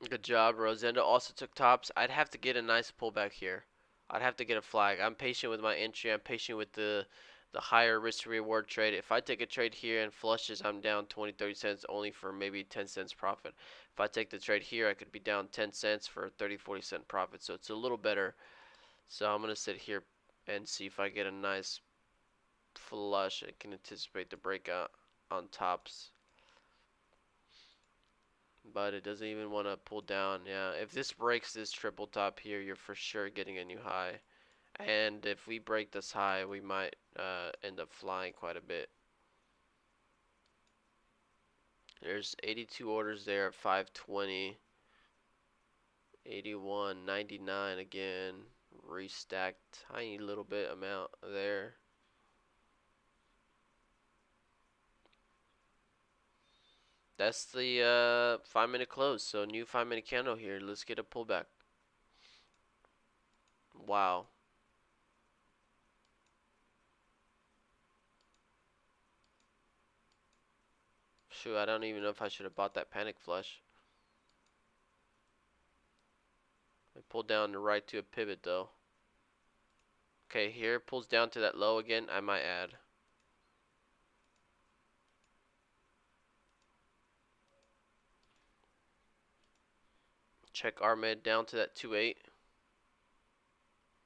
Good job. Rosenda also took tops. I'd have to get a nice pullback here. I'd have to get a flag. I'm patient with my entry. I'm patient with the higher risk to reward trade. If I take a trade here and flushes, I'm down 20, 30 cents only for maybe 10 cents profit. If I take the trade here, I could be down 10 cents for 30, 40 cent profit. So it's a little better. So I'm going to sit here and see if I get a nice flush. I can anticipate the breakout on tops. But it doesn't even want to pull down. Yeah, if this breaks this triple top here, you're for sure getting a new high. And if we break this high, we might end up flying quite a bit. There's 82 orders there at 520. 81, 99 again. Restacked, tiny little bit amount there. That's the 5-minute close. So new 5-minute candle here. Let's get a pullback. Wow. Shoot, I don't even know if I should have bought that panic flush. I pulled down the right to a pivot though. Okay, here pulls down to that low again. I might add. Check our mid down to that 2.8.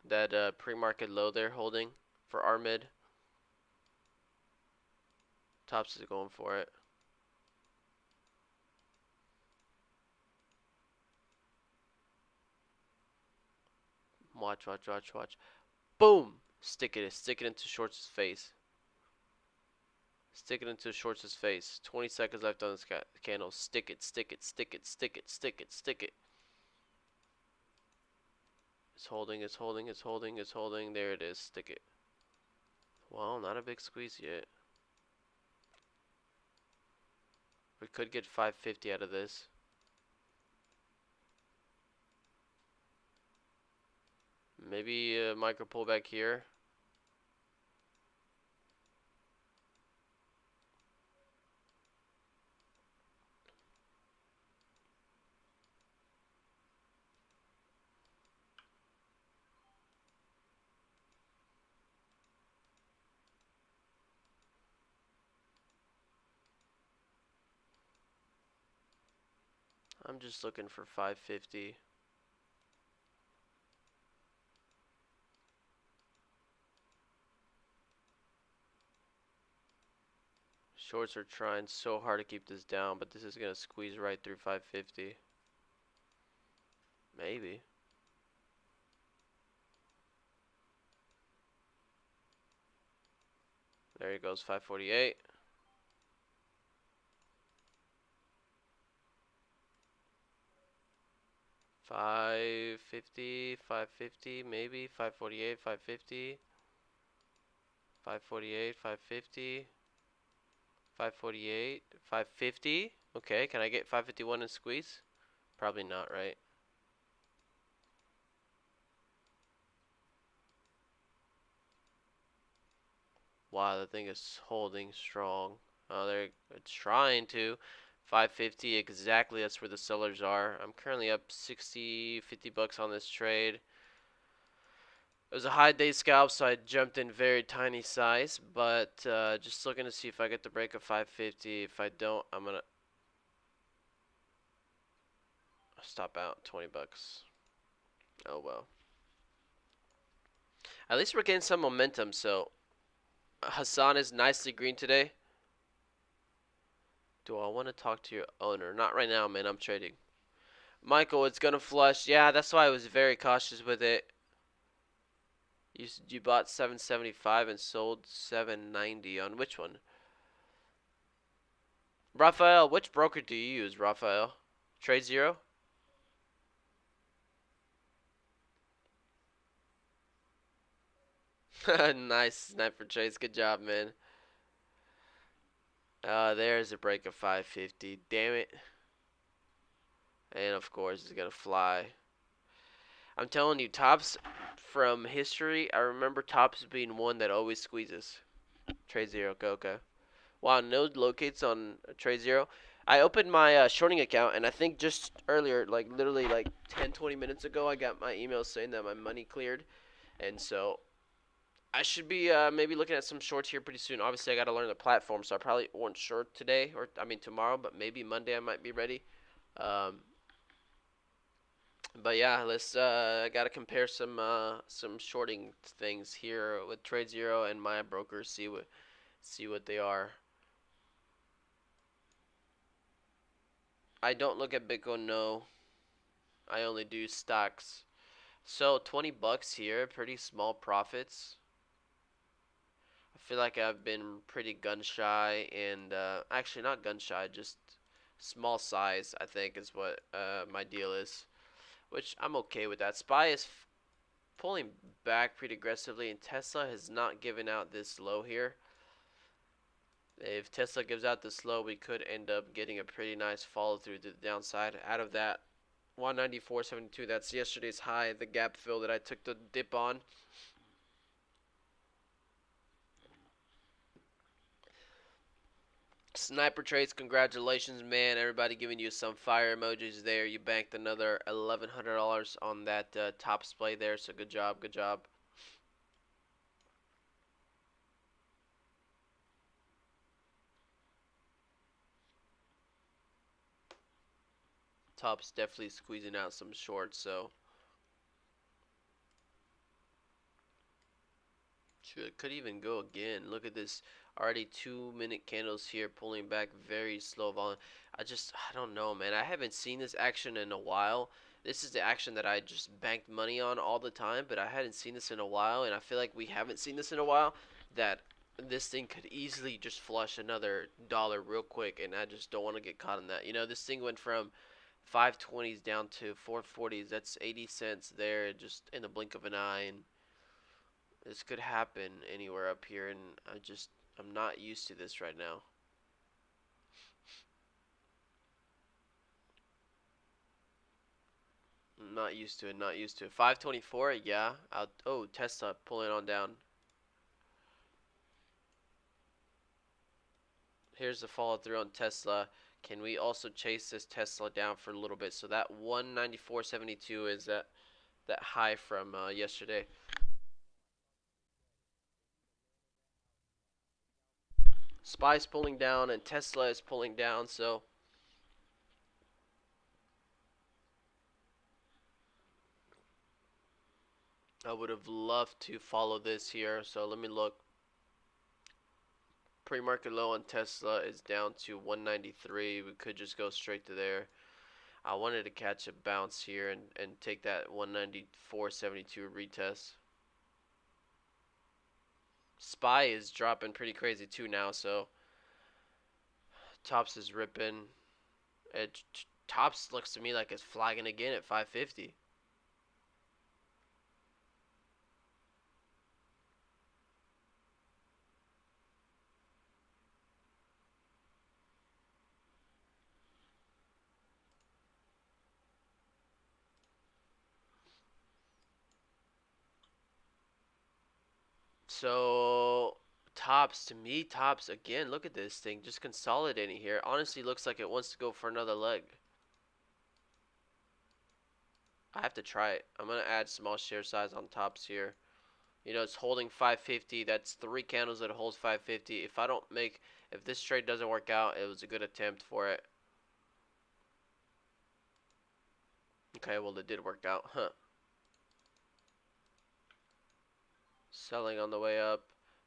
That pre-market low there holding for our mid. Tops is going for it. Watch, watch, watch, watch. Boom! Stick it into Shorts' face. Stick it into Shorts' face. 20 seconds left on this candle. Stick it, stick it, stick it, stick it, stick it, stick it. It's holding, it's holding, it's holding, it's holding. There it is. Stick it. Well, not a big squeeze yet. We could get 550 out of this. Maybe a micro pullback here. I'm just looking for 550. Shorts are trying so hard to keep this down, but this is going to squeeze right through 550. Maybe. There he goes, 548. $550, maybe 548, 550, 548, 550, 548, 550. Okay, can I get 551 and squeeze? Probably not, right? Wow, the thing is holding strong. Oh, it's trying to. 550 exactly. That's where the sellers are. I'm currently up 60, 50 bucks on this trade. It was a high day scalp, so I jumped in very tiny size, but just looking to see if I get the break of 550. If I don't, I'm gonna stop out 20 bucks. Oh well. At least we're getting some momentum. So Hassan is nicely green today. Do I want to talk to your owner? Not right now, man. I'm trading. Michael, it's gonna flush. Yeah, that's why I was very cautious with it. You bought 775 and sold 790 on which one? Raphael, which broker do you use, Raphael? Trade Zero? Nice sniper trades. Good job, man. There's a break of 550. Damn it. And of course, it's gonna fly. I'm telling you, tops from history, I remember tops being one that always squeezes. Trade Zero, go, go. Wow, no locates on Trade Zero. I opened my shorting account, and I think just earlier, like literally like 10, 20 minutes ago, I got my email saying that my money cleared. And so I should be maybe looking at some shorts here pretty soon. Obviously, I got to learn the platform, so I probably won't short today, or I mean tomorrow, but maybe Monday I might be ready. Um, but yeah, let's. I got to compare some shorting things here with Trade Zero and my brokers. See what they are. I don't look at Bitcoin. No, I only do stocks. So 20 bucks here, pretty small profits. I feel like I've been pretty gun shy and actually not gun shy, just small size. I think is what my deal is, which I'm okay with that. Spy is pulling back pretty aggressively, and Tesla has not given out this low here. If Tesla gives out this low, we could end up getting a pretty nice follow through to the downside. Out of that 194.72, that's yesterday's high, the gap fill that I took the dip on. Sniper trades, congratulations, man. Everybody giving you some fire emojis there. You banked another $1,100 on that top play there, so good job, good job. Top's definitely squeezing out some shorts, so shoot, it could even go again. Look at this, already 2 minute candles here, pulling back very slow volume. I don't know, man. I haven't seen this action in a while. This is the action that I just banked money on all the time, but I hadn't seen this in a while, and I feel like we haven't seen this in a while. That this thing could easily just flush another dollar real quick, and I just don't want to get caught in that. This thing went from 520s down to 440s. That's 80 cents there, just in the blink of an eye, and this could happen anywhere up here, and I'm not used to this right now. I'm not used to it, not used to it. 524, yeah. Oh, Tesla pulling on down. Here's the follow through on Tesla. Can we also chase this Tesla down for a little bit? So that 194.72 is that high from yesterday. Spy's pulling down and Tesla is pulling down, so I would have loved to follow this here. So let me look. Pre-market low on Tesla is down to 193. We could just go straight to there. I wanted to catch a bounce here and take that 194.72 retest. Spy is dropping pretty crazy too now, so Tops is ripping. Tops looks to me like it's flagging again at 550. So Tops, to me, Tops again. Look at this thing, just consolidating here. Honestly, looks like it wants to go for another leg. I have to try it. I'm gonna add small share size on Tops here. It's holding 550. That's 3 candles that holds 550. If this trade doesn't work out, it was a good attempt for it. Okay, well it did work out, huh? Selling on the way up.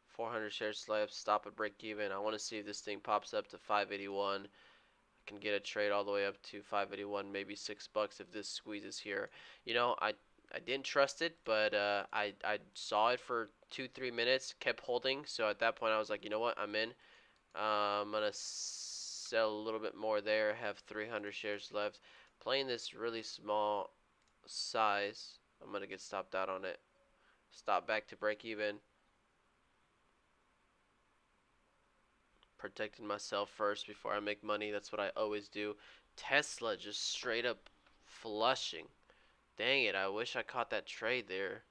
400 shares left. Stop at break even. I want to see if this thing pops up to 581. can get a trade all the way up to 581, maybe $6 if this squeezes here. You know, I didn't trust it, but I saw it for 2-3 minutes, kept holding. So at that point, I was like, you know what, I'm in. I'm gonna sell a little bit more there. Have 300 shares left. Playing this really small size, I'm gonna get stopped out on it. Stop back to break even. Protecting myself first before I make money. That's what I always do. Tesla just straight up flushing. Dang it, I wish I caught that trade there.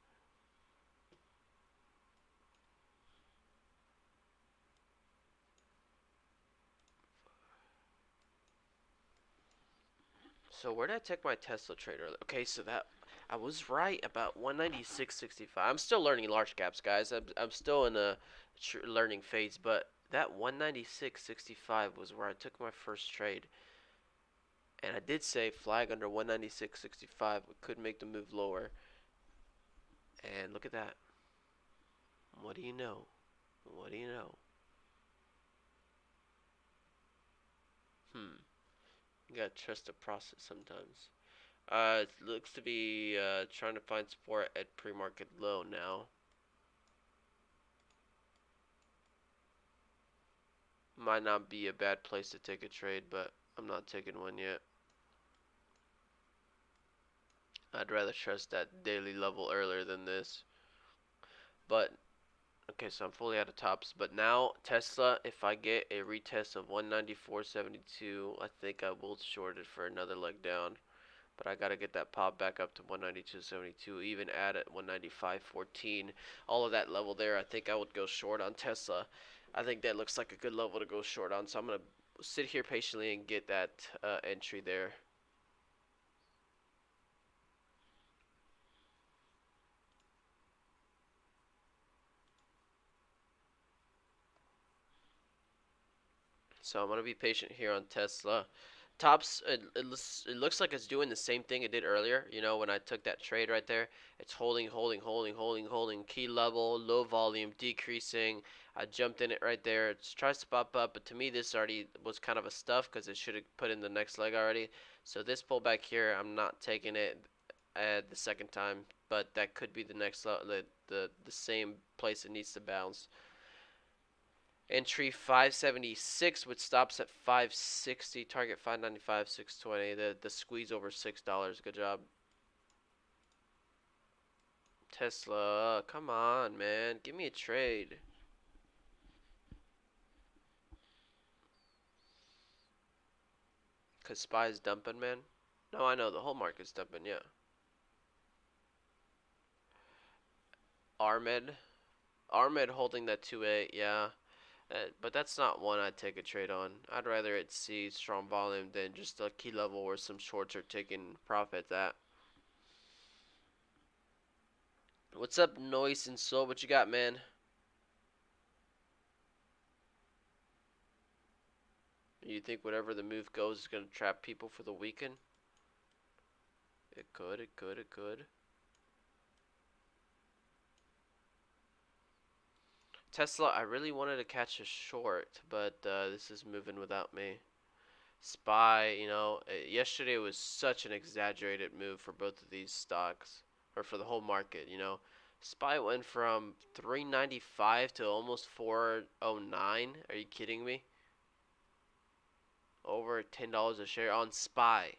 So where did I take my Tesla trade earlier? Okay, so that I was right about 196.65. I'm still learning large caps, guys. I'm still in a learning phase, but that 196.65 was where I took my first trade. And I did say flag under 196.65. We could make the move lower. And look at that. What do you know? What do you know? Hmm. You gotta trust the process sometimes. It looks to be trying to find support at pre-market low now. Might not be a bad place to take a trade, but I'm not taking one yet. I'd rather trust that daily level earlier than this. But okay, so I'm fully out of tops. But now Tesla, if I get a retest of 194.72, I think I will short it for another leg down. But I gotta get that pop back up to 192.72, even at 195.14. All of that level there, I think I would go short on Tesla. I think that looks like a good level to go short on. So I'm gonna sit here patiently and get that entry there. So I'm gonna be patient here on Tesla. Tops, it looks like it's doing the same thing it did earlier. You know, when I took that trade right there, it's holding, holding, holding, holding, holding. Key level, low volume, decreasing. I jumped in it right there. It tries to pop up, but to me this already was kind of a stuff because it should have put in the next leg already. So this pullback here, I'm not taking it at the second time, but that could be the next the same place it needs to bounce. Entry 576 with stops at 560. Target 595, 620. The squeeze over $6. Good job. Tesla, come on, man. Give me a trade. Cause SPY is dumping, man. No, I know the whole market's dumping. Yeah. Armed. Armed holding that 2.8. Yeah. But that's not one I'd take a trade on. I'd rather it see strong volume than just a key level where some shorts are taking profits at. What's up, Noise and Soul? What you got, man? You think whatever the move goes is going to trap people for the weekend? It could, it could, it could. Tesla, I really wanted to catch a short, but this is moving without me. SPY, you know, yesterday was such an exaggerated move for both of these stocks, or for the whole market, you know. SPY went from 395 to almost 409. Are you kidding me? Over $10 a share on SPY.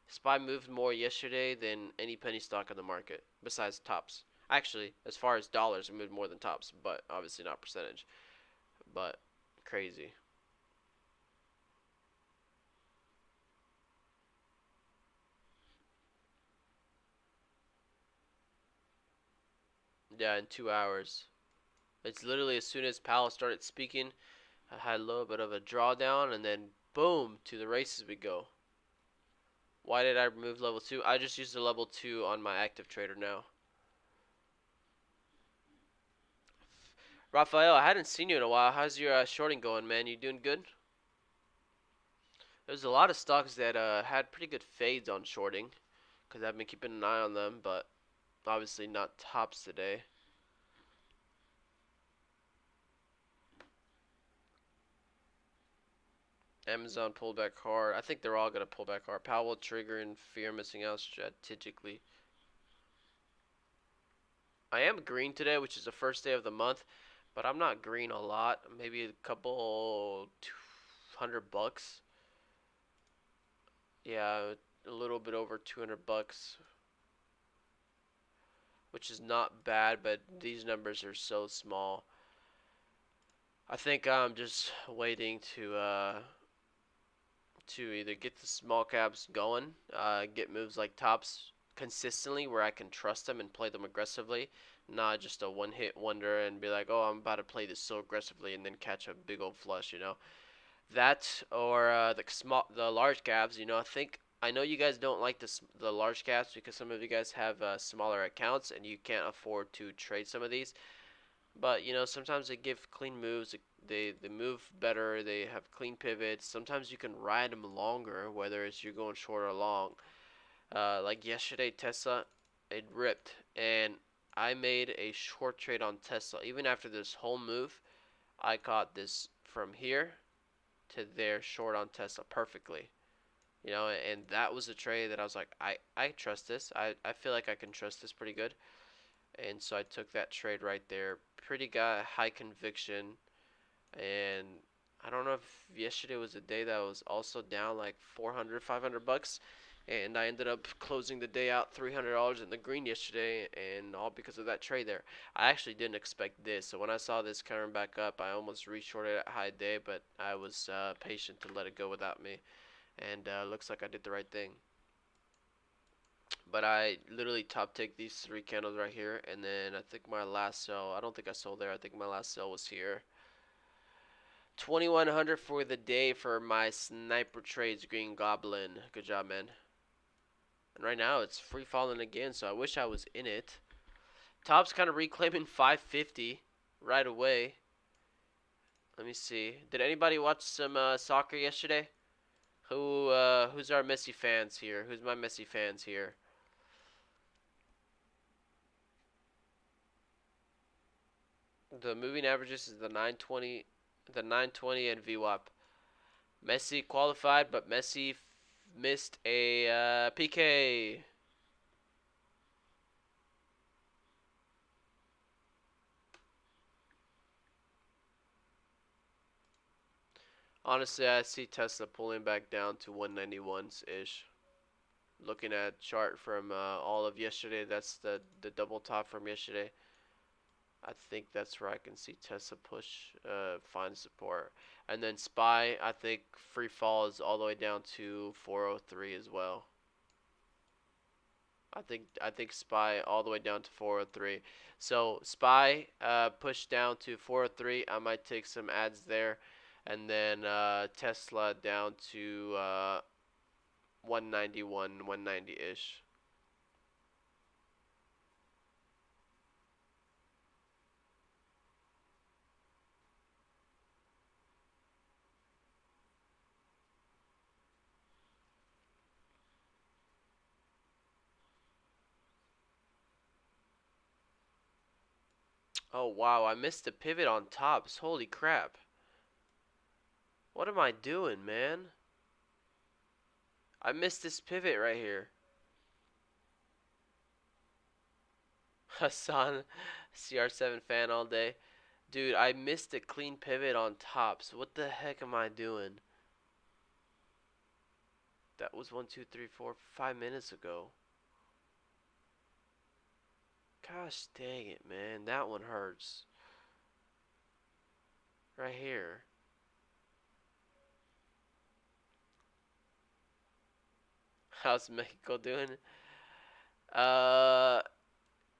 SPY moved more yesterday than any penny stock in the market, besides tops. Actually, as far as dollars, it moved more than tops, but obviously not percentage. But crazy. Yeah, in 2 hours. It's literally as soon as Powell started speaking, I had a little bit of a drawdown, and then boom, to the races we go. Why did I remove level 2? I just used the level 2 on my active trader now. Raphael, I hadn't seen you in a while. How's your shorting going, man? You doing good? There's a lot of stocks that had pretty good fades on shorting because I've been keeping an eye on them, but obviously not tops today. Amazon pulled back hard. I think they're all gonna pull back hard. Powell triggering fear missing out strategically. I am green today, which is the first day of the month, but I'm not green a lot. Maybe a couple $200. Yeah, a little bit over $200, which is not bad, but these numbers are so small. I think I'm just waiting to either get the small caps going, get moves like tops consistently where I can trust them and play them aggressively, not just a one hit wonder and be like, oh, I'm about to play this so aggressively and then catch a big old flush, you know. That or the large caps, you know. I know you guys don't like the large caps because some of you guys have smaller accounts and you can't afford to trade some of these. But you know, sometimes they give clean moves. They move better. They have clean pivots. Sometimes you can ride them longer, whether it's you're going short or long. Like yesterday, Tesla, it ripped, and I made a short trade on Tesla. Even after this whole move, I caught this from here to there short on Tesla perfectly. You know, and that was a trade that I was like, I trust this. I feel like I can trust this pretty good. And so I took that trade right there. Pretty high conviction, and I don't know if yesterday was a day that was also down like 400, $500, and I ended up closing the day out $300 in the green yesterday, and all because of that trade there. I actually didn't expect this, so when I saw this coming back up, I almost reshorted at high day, but I was patient to let it go without me, and looks like I did the right thing. But I literally top take these three candles right here, and then I think my last sell, I don't think I sold there. I think my last sell was here. 2100 for the day for my sniper trades, Green Goblin. Good job, man. And right now it's free falling again, so I wish I was in it. Top's kind of reclaiming 550 right away. Let me see. Did anybody watch some soccer yesterday? Who's our Messi fans here? Who's my Messi fans here? The moving averages is the 920 and VWAP. Messi qualified, but Messi missed a PK. Honestly, I see Tesla pulling back down to 191s ish. Looking at chart from all of yesterday, that's the double top from yesterday. I think that's where I can see Tesla push, find support, and then Spy. I think free fall is all the way down to 403 as well. I think Spy all the way down to 403. So Spy pushed down to 403. I might take some ads there, and then Tesla down to 191, 190 ish. Oh wow, I missed the pivot on tops. Holy crap. What am I doing, man? I missed this pivot right here. Hassan, CR7 fan all day. Dude, I missed a clean pivot on tops. What the heck am I doing? That was 5 minutes ago. Gosh dang it, man. That one hurts. Right here. How's Mexico doing? Uh,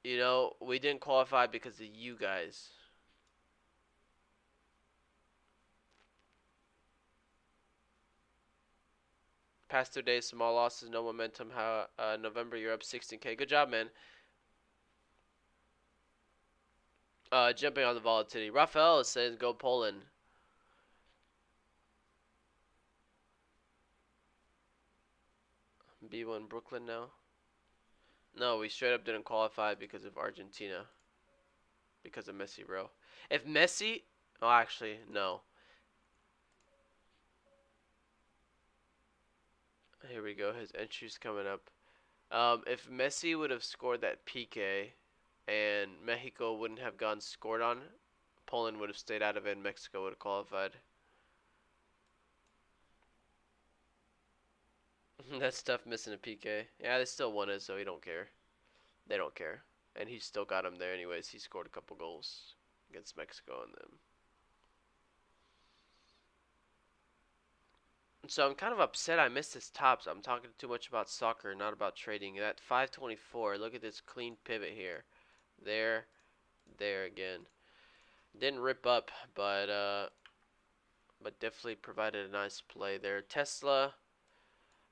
we didn't qualify because of you guys. Past 2 days, small losses, no momentum. How November, you're up 16K. Good job, man. Jumping on the volatility. Rafael says go Poland. B1 Brooklyn now. No, we straight up didn't qualify because of Argentina. Because of Messi, bro. If Messi, oh, actually, no. Here we go. His entry's coming up. If Messi would have scored that PK and Mexico wouldn't have gotten scored on, Poland would have stayed out of it and Mexico would have qualified. That's tough missing a PK. Yeah, they still won it, so he don't care. They don't care. And he still got him there anyways. He scored a couple goals against Mexico and them. So I'm kind of upset I missed his tops. I'm talking too much about soccer, not about trading. At 524, look at this clean pivot here. There, there again. Didn't rip up, but definitely provided a nice play there. Tesla,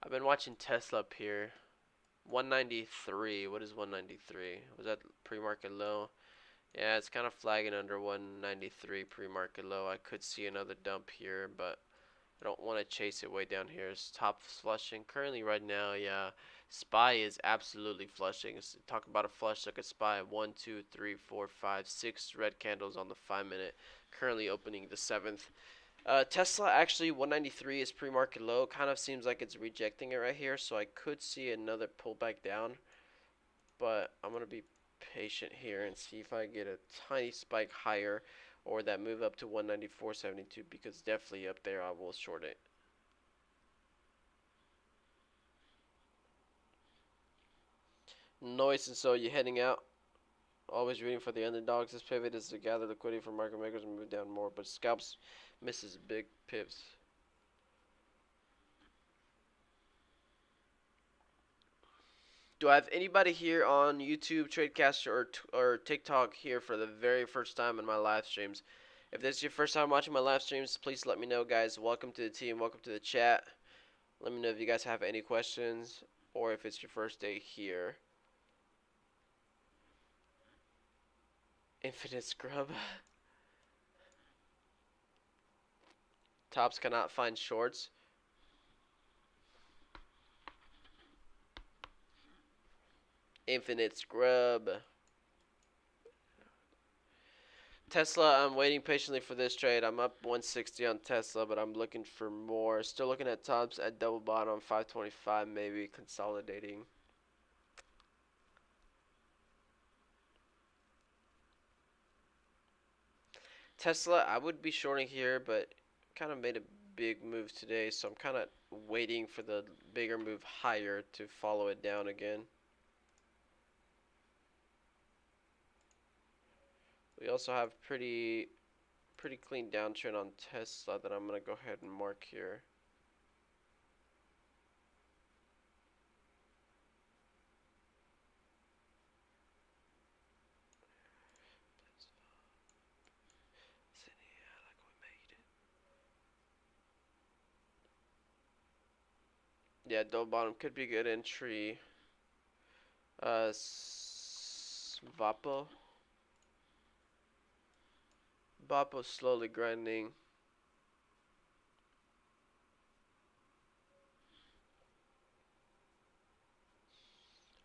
I've been watching Tesla up here. 193. What is 193? Was that pre-market low? Yeah, it's kind of flagging under 193 pre-market low. I could see another dump here, but I don't want to chase it way down here. It's top flushing. Currently right now, yeah, SPY is absolutely flushing. Talk about a flush. Look at SPY. 1, 2, 3, 4, 5, 6 red candles on the 5-minute. Currently opening the 7th. Tesla actually 193 is pre-market low. Kind of seems like it's rejecting it right here, so I could see another pullback down. But I'm gonna be patient here and see if I get a tiny spike higher or that move up to 194.72, because definitely up there I will short it. Noise, and so you heading out. Always rooting for the underdogs. This pivot is to gather liquidity for market makers and move down more, but scalps misses big pips. Do I have anybody here on YouTube, Tradecaster, or TikTok here for the very first time in my live streams? If this is your first time watching my live streams, please let me know, guys. Welcome to the team. Welcome to the chat. Let me know if you guys have any questions or if it's your first day here. Infinite scrub. Tops cannot find shorts. Infinite scrub. Tesla, I'm waiting patiently for this trade. I'm up 160 on Tesla, but I'm looking for more. Still looking at tops at double bottom, 525 maybe, consolidating. Tesla, I would be shorting here, but kind of made a big move today, so I'm kind of waiting for the bigger move higher to follow it down again. We also have pretty clean downtrend on Tesla that I'm going to go ahead and mark here. Yeah, double bottom could be a good entry. Vapo. Vapo slowly grinding.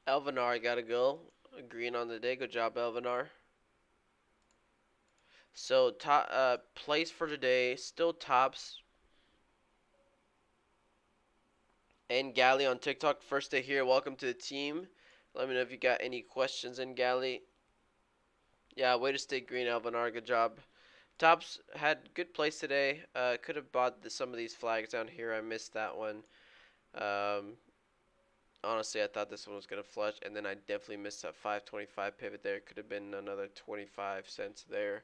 Elvinar gotta go. Green on the day. Good job, Elvinar. So top plays for today. Still tops. And Galley on TikTok. First day here. Welcome to the team. Let me know if you got any questions in Galley. Yeah, way to stay green, Elvinar. Good job. Tops had good plays today. Could have bought some of these flags down here. I missed that one. Honestly, I thought this one was going to flush, and then I definitely missed that 525 pivot there. Could have been another 25 cents there.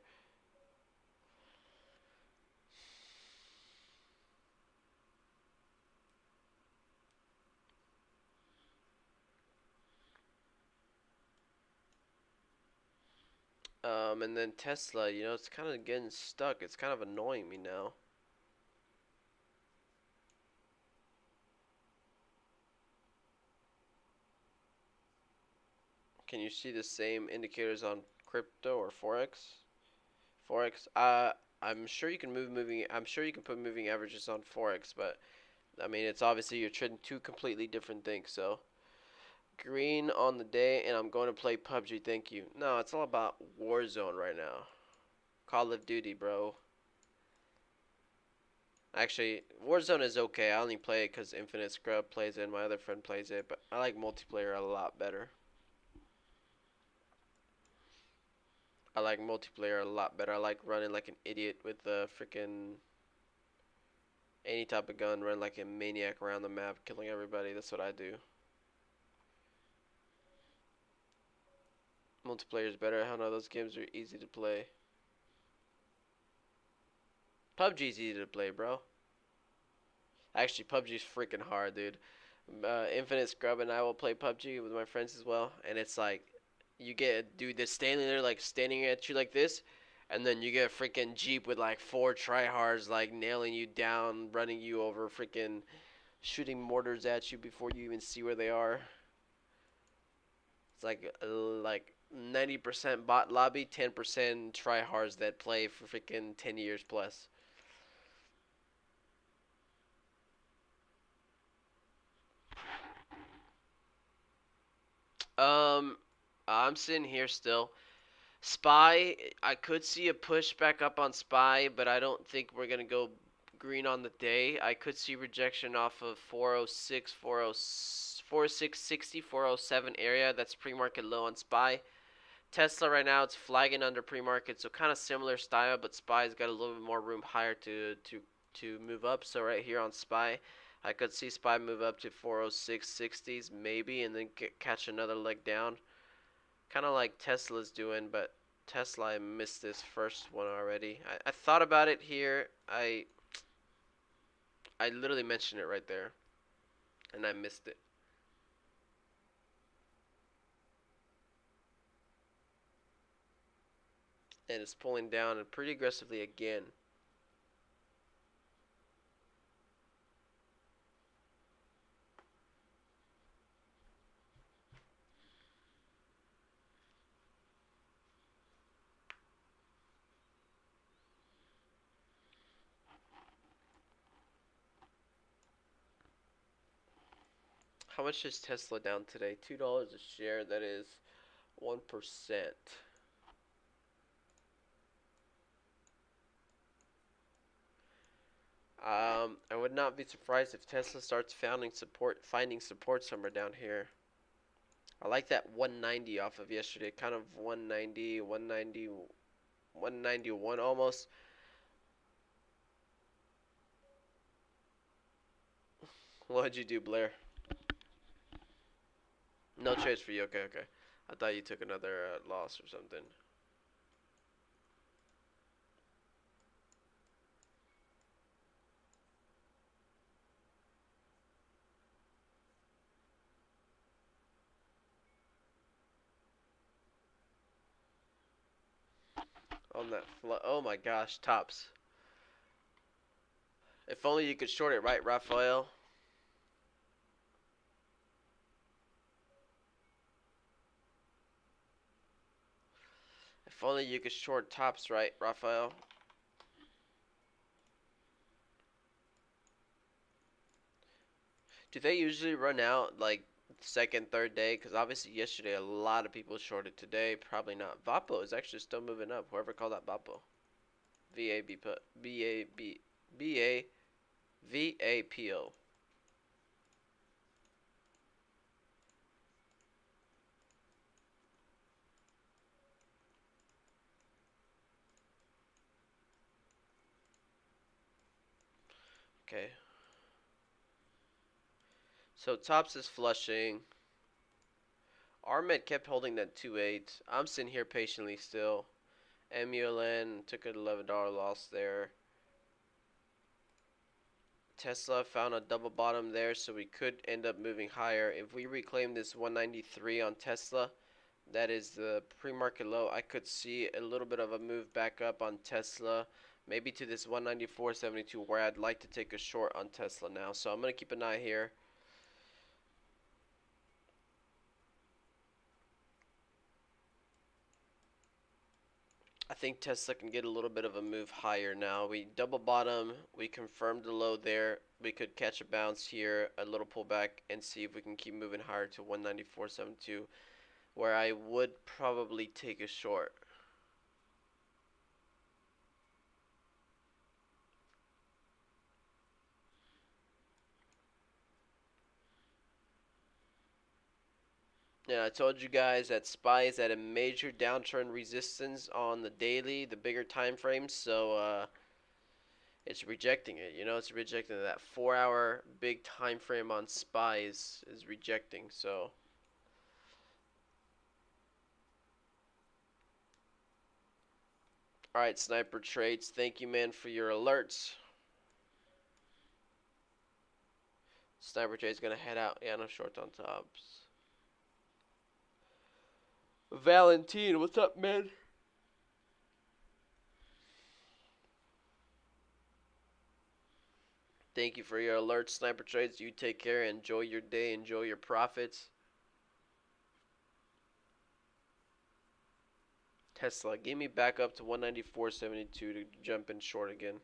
And then Tesla, you know, it's kind of getting stuck. It's kind of annoying me now. Can you see the same indicators on crypto or forex? Forex, I'm sure you can I'm sure you can put moving averages on forex, but I mean, it's obviously you're trading two completely different things. So green on the day, and I'm going to play PUBG. Thank you. No, it's all about Warzone right now. Call of Duty, bro. Actually, Warzone is okay. I only play it because Infinite Scrub plays it and my other friend plays it, but I like multiplayer a lot better. I like multiplayer a lot better. I like running like an idiot with the freaking any type of gun, run like a maniac around the map, killing everybody. That's what I do. Multiplayer is better. I don't know. Those games are easy to play. PUBG's easy to play, bro. Actually, PUBG's freaking hard, dude. Infinite Scrub and I will play PUBG with my friends as well, and it's like you get a dude that's standing there like standing at you like this, and then you get a freaking jeep with like four tryhards like nailing you down, running you over, freaking shooting mortars at you before you even see where they are. It's like 90% bot lobby, 10% tryhards that play for freaking 10 years plus. Um, I'm sitting here still. Spy, I could see a push back up on Spy, but I don't think we're going to go green on the day. I could see rejection off of 406, 40660, 407 area. That's pre-market low on Spy. Tesla right now, it's flagging under pre-market, so kind of similar style, but Spy's got a little bit more room higher to move up. So right here on Spy, I could see Spy move up to 40660s maybe, and then catch another leg down. Kind of like Tesla's doing, but Tesla, I missed this first one already. I thought about it here. I literally mentioned it right there, and I missed it. And it's pulling down and pretty aggressively again. How much is Tesla down today? $2 a share. That is 1%. I would not be surprised if Tesla starts finding support somewhere down here. I like that 190 off of yesterday, kind of 190, 190, 191 almost. What'd you do, Blair? No trades for you. Okay, okay. I thought you took another loss or something. On that oh my gosh, tops. If only you could short it, right, Raphael? If only you could short tops, right, Raphael? Do they usually run out like second, third day? Because obviously yesterday a lot of people shorted. Today probably not. Vapo is actually still moving up. Whoever called that Vapo, V A B B A B B A V A P O. Okay. So tops is flushing. Armed kept holding that 2-8. I'm sitting here patiently still. MULN took an $11 loss there. Tesla found a double bottom there, so we could end up moving higher. If we reclaim this 193 on Tesla, that is the pre-market low. I could see a little bit of a move back up on Tesla, maybe to this 194.72, where I'd like to take a short on Tesla now. So I'm going to keep an eye here. I think Tesla can get a little bit of a move higher now. We double bottom, we confirmed the low there. We could catch a bounce here, a little pullback, and see if we can keep moving higher to 194.72, where I would probably take a short. Yeah, I told you guys that SPY is at a major downtrend resistance on the daily, the bigger time frames. So it's rejecting it. You know, it's rejecting it. That 4 hour big time frame on SPY is rejecting. So all right, Sniper Trades. Thank you, man, for your alerts. Sniper Trades gonna head out. Yeah, no short on tops. Valentine, what's up, man? Thank you for your alerts, Sniper Trades. You take care. Enjoy your day. Enjoy your profits. Tesla, give me back up to 194.72 to jump in short again.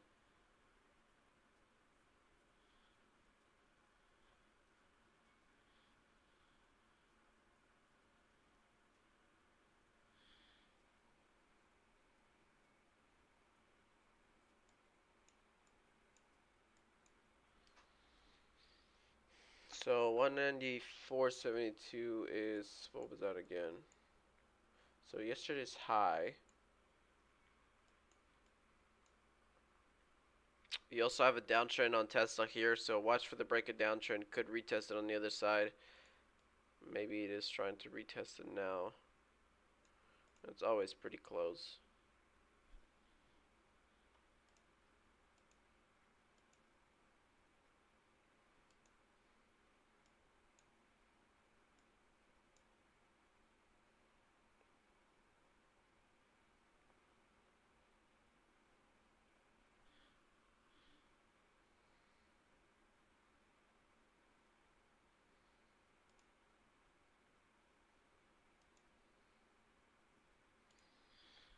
So 194.72 is, what was that again? So yesterday's high. You also have a downtrend on Tesla here, so watch for the break of downtrend. Could retest it on the other side. Maybe it is trying to retest it now. It's always pretty close.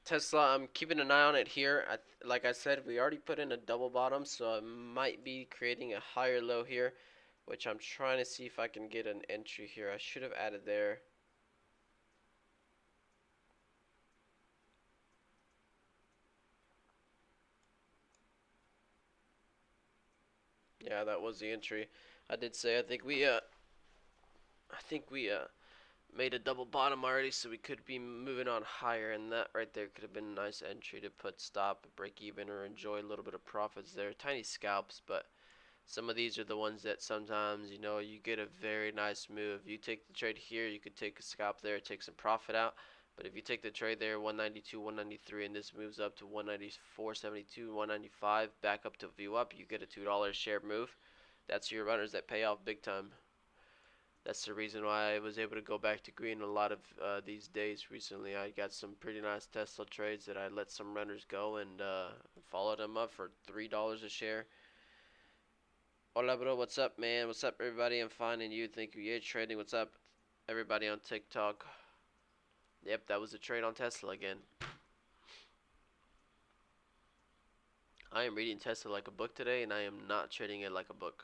Tesla, I'm keeping an eye on it here. Like I said, we already put in a double bottom, so I might be creating a higher low here, which I'm trying to see if I can get an entry here. I should have added there. Yeah, that was the entry. I did say I think we made a double bottom already, so we could be moving on higher, and that right there could have been a nice entry to put stop, break even, or enjoy a little bit of profits there. Tiny scalps, but some of these are the ones that sometimes, you know, you get a very nice move. You take the trade here, you could take a scalp there, take some profit out. But if you take the trade there, 192, 193, and this moves up to 194.72, 195, back up to view up, you get a $2 share move. That's your runners that pay off big time. That's the reason why I was able to go back to green a lot of these days recently. I got some pretty nice Tesla trades that I let some runners go and followed them up for $3 a share. Hola, bro. What's up, man? What's up, everybody? I'm fine, and you? Thank you. Yeah, trading. What's up, everybody on TikTok? Yep, that was a trade on Tesla again. I am reading Tesla like a book today, and I am not trading it like a book.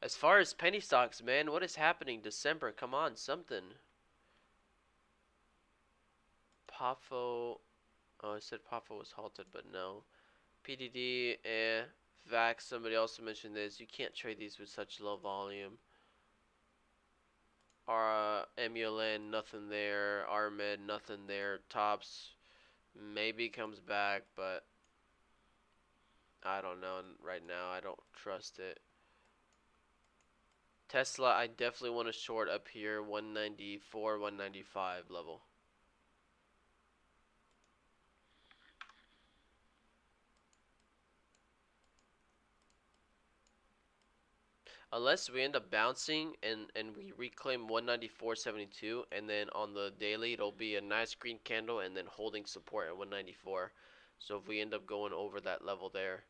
As far as penny stocks, man, what is happening? December, come on, something. POFO. Oh, I said POFO was halted, but no. PDD, VAX, somebody also mentioned this. You can't trade these with such low volume. MULN, nothing there. RMED, nothing there. Tops, maybe comes back, but I don't know right now. I don't trust it. Tesla, I definitely want to short up here, 194, 195 level. Unless we end up bouncing and we reclaim 194.72, and then on the daily it'll be a nice green candle and then holding support at 194. So if we end up going over that level there.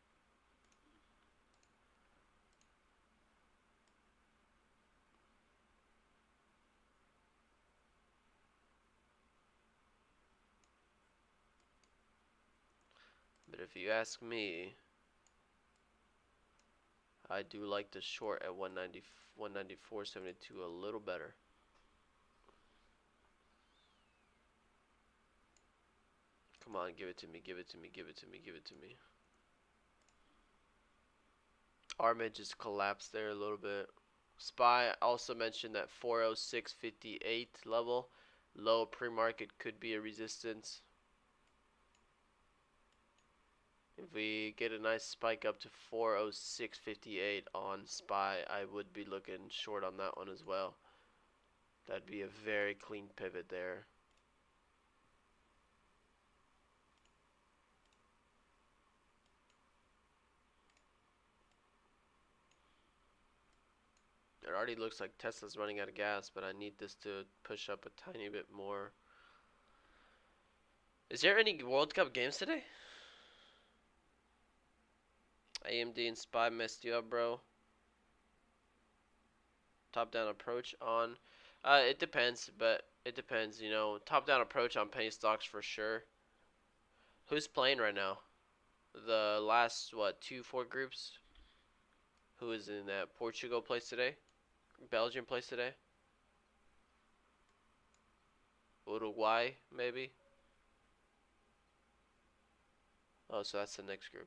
But if you ask me, I do like the short at 194.72 a little better. Come on, give it to me, give it to me, give it to me, give it to me. Armid just collapsed there a little bit. SPY also mentioned that 406.58 level, low pre-market, could be a resistance. If we get a nice spike up to 406.58 on SPY, I would be looking short on that one as well. That'd be a very clean pivot there. It already looks like Tesla's running out of gas, but I need this to push up a tiny bit more. Is there any World Cup games today? AMD and SPY messed you up, bro. Top-down approach on. It depends, but it depends. You know, top-down approach on penny stocks for sure. Who's playing right now? The last what 2-4 groups? Who is in that? Portugal plays today. Belgium plays today. Uruguay maybe. Oh, so that's the next group.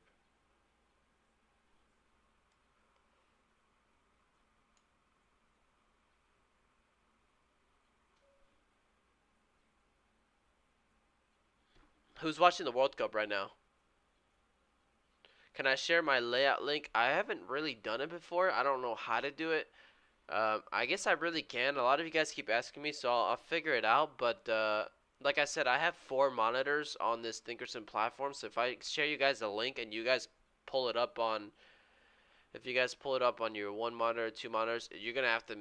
Who's watching the World Cup right now? Can I share my layout link? I haven't really done it before. I don't know how to do it. I guess I really can. A lot of you guys keep asking me, so I'll figure it out. But like I said, I have 4 monitors on this Thinkorswim platform. So if I share you guys a link and you guys pull it up on, if you guys pull it up on your 1 monitor, 2 monitors, you're gonna have to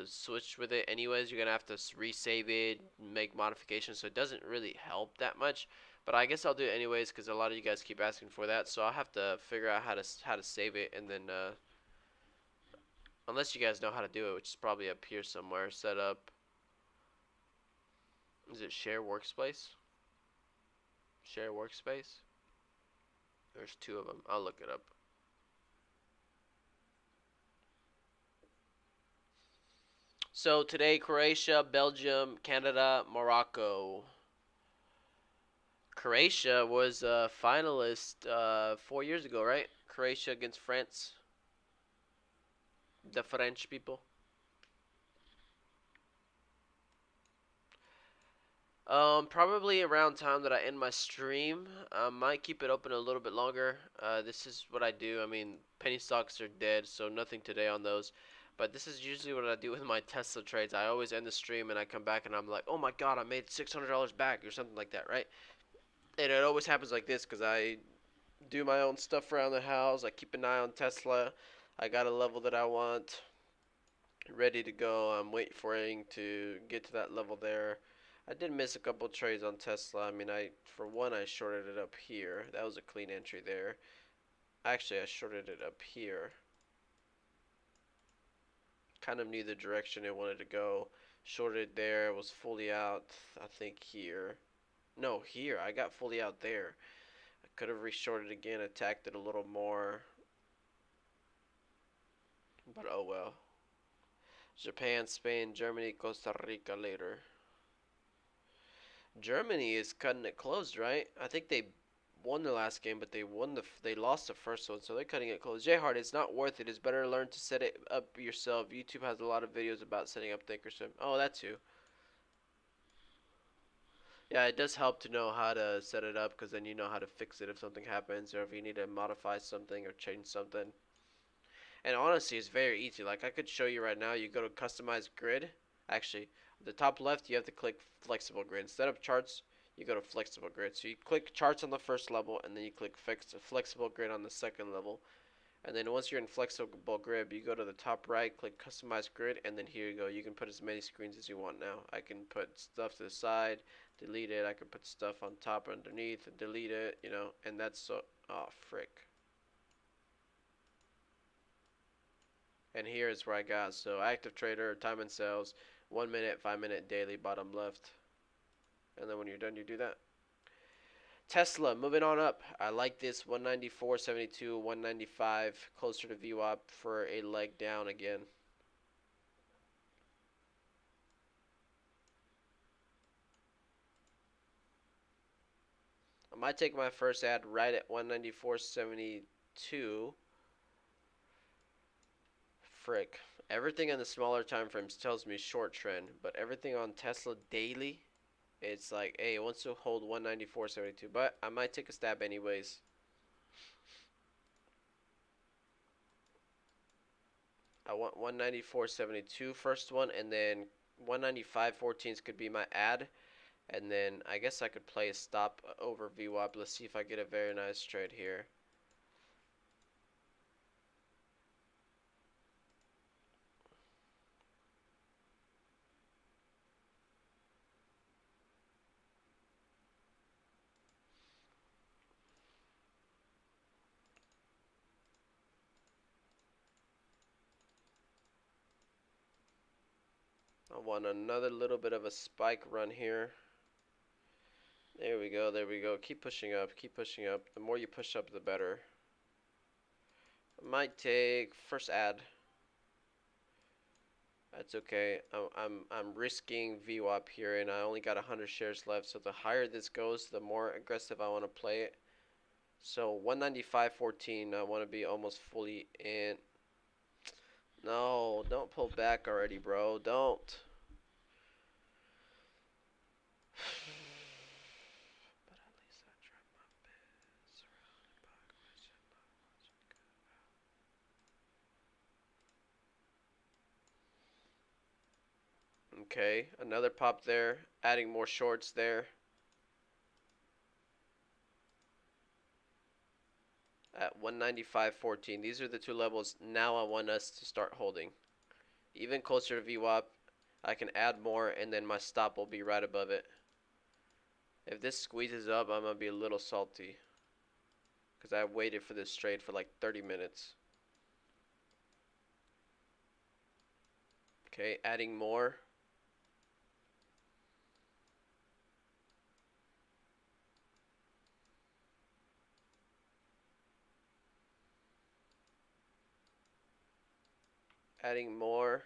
switch with it anyways. You're gonna have to resave it, make modifications. So it doesn't really help that much. But I guess I'll do it anyways because a lot of you guys keep asking for that. So I'll have to figure out how to save it and then. Unless you guys know how to do it, which is probably up here somewhere. Set up. Is it share workspace? Share workspace? There's 2 of them. I'll look it up. So today, Croatia, Belgium, Canada, Morocco. Croatia was a finalist 4 years ago, right? Croatia against France. The French people. Probably around time that I end my stream. I might keep it open a little bit longer. This is what I do. I mean, penny stocks are dead, so nothing today on those. But this is usually what I do with my Tesla trades. I always end the stream and I come back and I'm like, oh my god, I made $600 back or something like that, right? And it always happens like this because I do my own stuff around the house. I keep an eye on Tesla. I got a level that I want ready to go. I'm waiting for it to get to that level there. I did miss a couple trades on Tesla. I mean, for one, I shorted it up here. That was a clean entry there. Actually, I shorted it up here. Kind of knew the direction it wanted to go. Shorted there, was fully out, I think here. No, here. I got fully out there. I could have reshorted again, attacked it a little more. But oh well. Japan, Spain, Germany, Costa Rica later. Germany is cutting it close, right? I think they won the last game, but they lost the first one, so they're cutting it close. J Hard, it's not worth it. It's better to learn to set it up yourself. YouTube has a lot of videos about setting up Thinkorswim. Oh, that too. Yeah, it does help to know how to set it up because then you know how to fix it if something happens or if you need to modify something or change something. And honestly, it's very easy. Like I could show you right now. You go to customize grid. Actually, the top left, you have to click flexible grid. Instead of charts, you go to flexible grid. So you click charts on the first level, and then you click flexible grid on the second level. And then once you're in flexible grid, you go to the top right, click customize grid, and then here you go. You can put as many screens as you want now. I can put stuff to the side, delete it. I can put stuff on top or underneath, and delete it, you know, and that's so, oh, frick. And here is where I got, so active trader, time and sales, 1 minute, 5 minute, daily, bottom left. And then when you're done, you do that. Tesla, moving on up. I like this 194.72, 195, closer to VWAP for a leg down again. I might take my first ad right at 194.72. Frick. Everything on the smaller time frames tells me short trend, but everything on Tesla daily, it's like, hey, it wants to hold 194.72, but I might take a stab anyways. I want 194.72 first one, and then 195.14s could be my ad, and then I guess I could play a stop over VWAP. Let's see if I get a very nice trade here. I want another little bit of a spike run here. There we go, there we go. Keep pushing up, keep pushing up. The more you push up, the better. I might take first ad. That's okay. I'm risking VWAP here, and I only got 100 shares left. So the higher this goes, the more aggressive I want to play it. So 195.14, I want to be almost fully in. No, don't pull back already, bro. Don't. But at least I tried my best. Okay, another pop there. Adding more shorts there. At 195.14. These are the two levels now I want us to start holding. Even closer to VWAP, I can add more, and then my stop will be right above it. If this squeezes up, I'm going to be a little salty, because I waited for this trade for like 30 minutes. Okay, adding more. Adding more.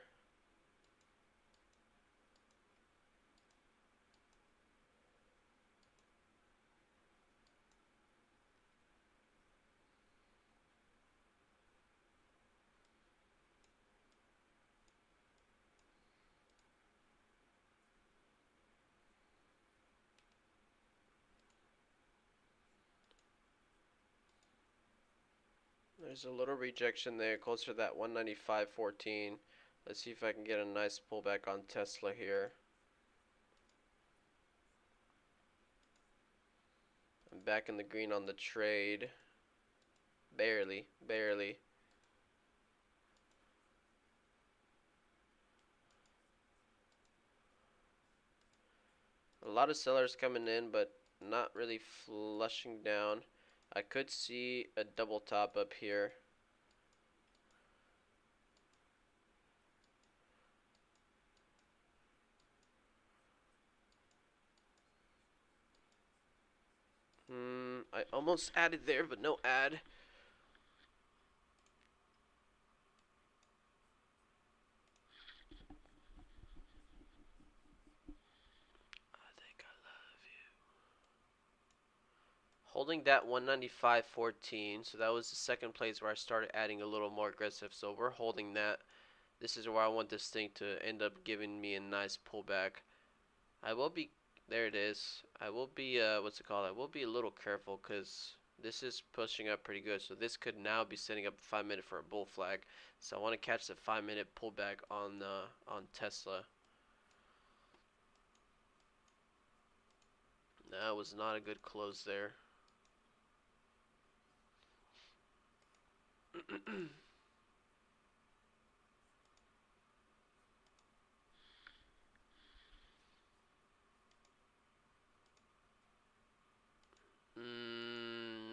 There's a little rejection there, closer to that 195.14. Let's see if I can get a nice pullback on Tesla here. I'm back in the green on the trade. Barely, barely. A lot of sellers coming in, but not really flushing down. I could see a double top up here. I almost added there, but no ad. I think I love you. Holding that 195.14, so that was the second place where I started adding a little more aggressive. So we're holding that. This is where I want this thing to end up giving me a nice pullback. I will be, there it is. I will be, what's it called? I will be a little careful because this is pushing up pretty good. So this could now be setting up a 5 minute for a bull flag. So I want to catch the 5 minute pullback on Tesla. That was not a good close there.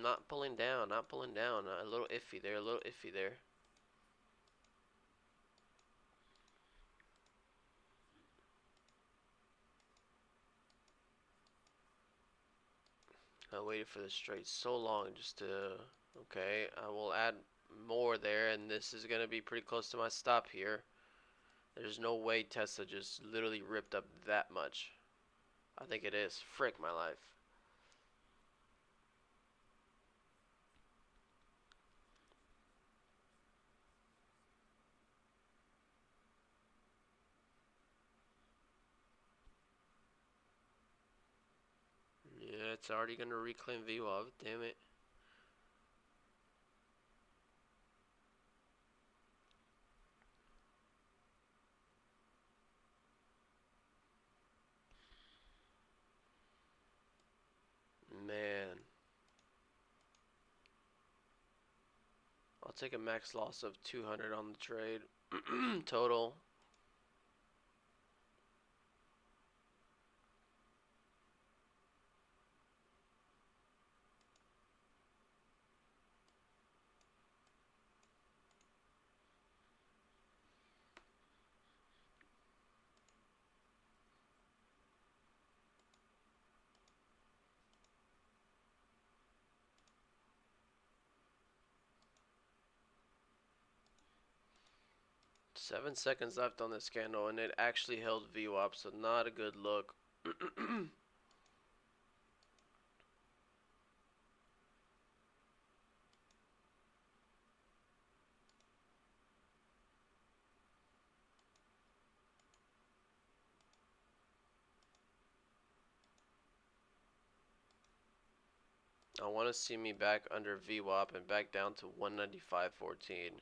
Not pulling down, not pulling down. A little iffy there, a little iffy there. I waited for this trade so long just to, okay, I will add more there, and this is going to be pretty close to my stop here. There's no way Tesla just literally ripped up that much. I think it is. Frick my life. it's already gonna reclaim VWAP. Damn it. Man. I'll take a max loss of 200 on the trade. Total. Seven seconds left on this candle, and it actually held VWAP, so not a good look. I want to see me back under VWAP and back down to 195.14.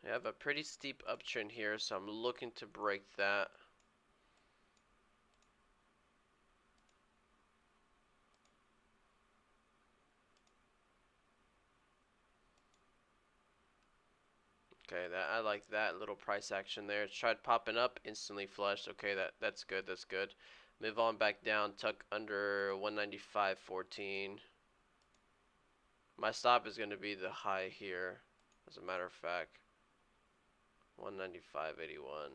I have a pretty steep uptrend here, so I'm looking to break that. Okay, that I like that little price action there. It tried popping up, instantly flushed. Okay, that's good. That's good. Move on back down, tuck under 195.14. My stop is going to be the high here, as a matter of fact. 195.81.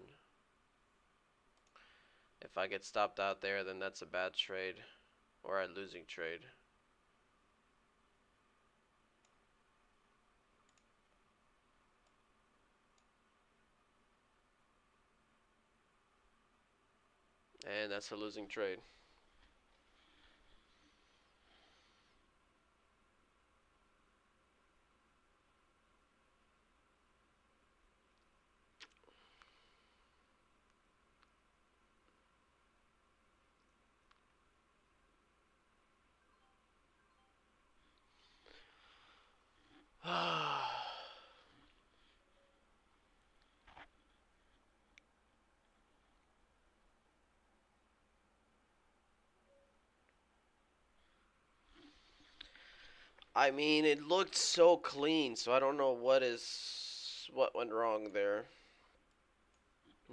If I get stopped out there, then that's a bad trade, or a losing trade. And that's a losing trade. I mean, it looked so clean, so I don't know what went wrong there.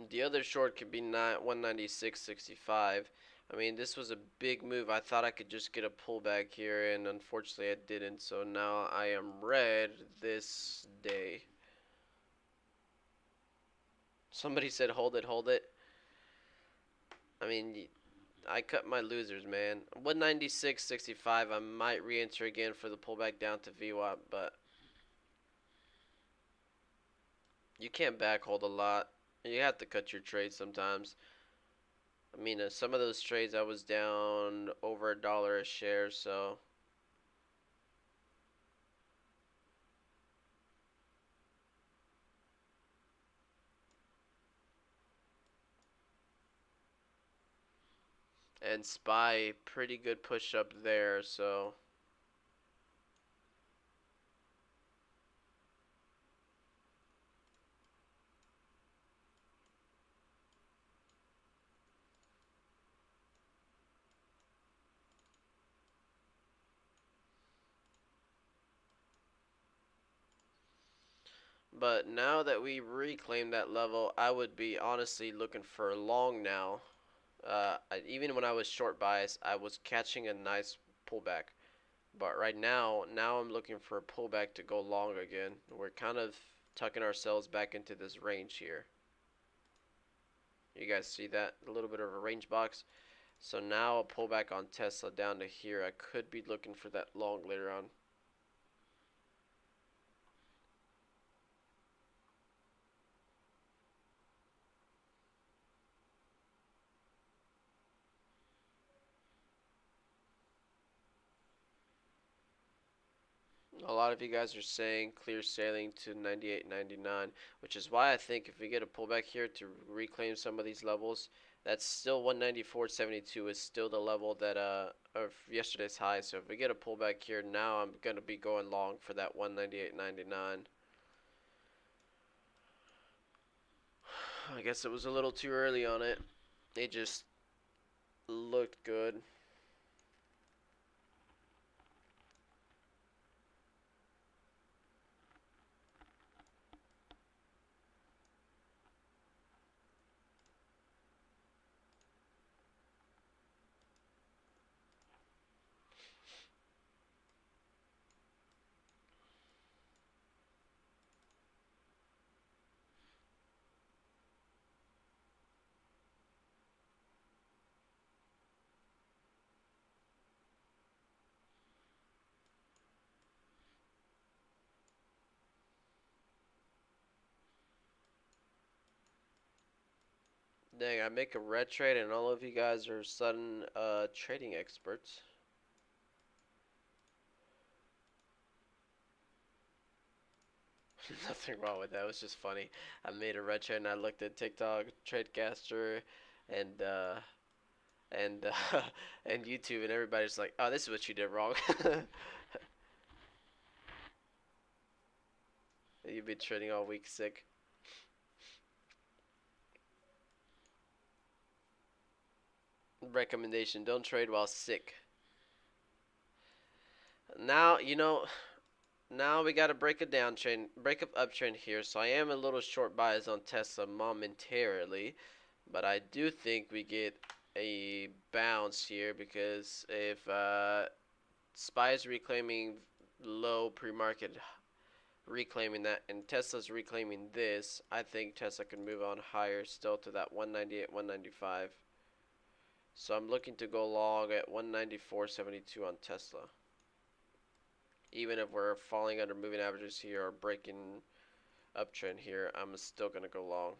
The other short could be not 196.65. I mean, this was a big move. I thought I could just get a pullback here, and unfortunately I didn't. So now I am red this day. Somebody said hold it, hold it. I mean, I cut my losers, man. 196.65. I might re-enter again for the pullback down to VWAP, but you can't back hold a lot. You have to cut your trades sometimes. I mean, some of those trades I was down over $1 a share, so and SPY pretty good push up there, so but now that we reclaimed that level, I would be honestly looking for long now. Even when I was short bias, I was catching a nice pullback. But right now, I'm looking for a pullback to go long again. We're kind of tucking ourselves back into this range here. You guys see that? A little bit of a range box. So now a pullback on Tesla down to here. I could be looking for that long later on. A lot of you guys are saying clear sailing to 98.99, which is why I think if we get a pullback here to reclaim some of these levels, that's still 194.72 is still the level that of yesterday's high. So if we get a pullback here now, I'm gonna be going long for that 198.99. I guess it was a little too early on it. It just looked good. Dang, I make a red trade and all of you guys are sudden trading experts. Nothing wrong with that. It was just funny. I made a red trade and I looked at TikTok, Tradecaster, and and and YouTube, and everybody's like, "Oh, this is what you did wrong." You've been trading all week sick. Recommendation: don't trade while sick. Now Now we got to break a downtrend, break up uptrend here. So I am a little short bias on Tesla momentarily, but I do think we get a bounce here because if SPY's reclaiming low pre-market, reclaiming that, and Tesla's reclaiming this, I think Tesla can move on higher still to that 198, 195. So I'm looking to go long at 194.72 on Tesla. Even if we're falling under moving averages here or breaking uptrend here, I'm still going to go long.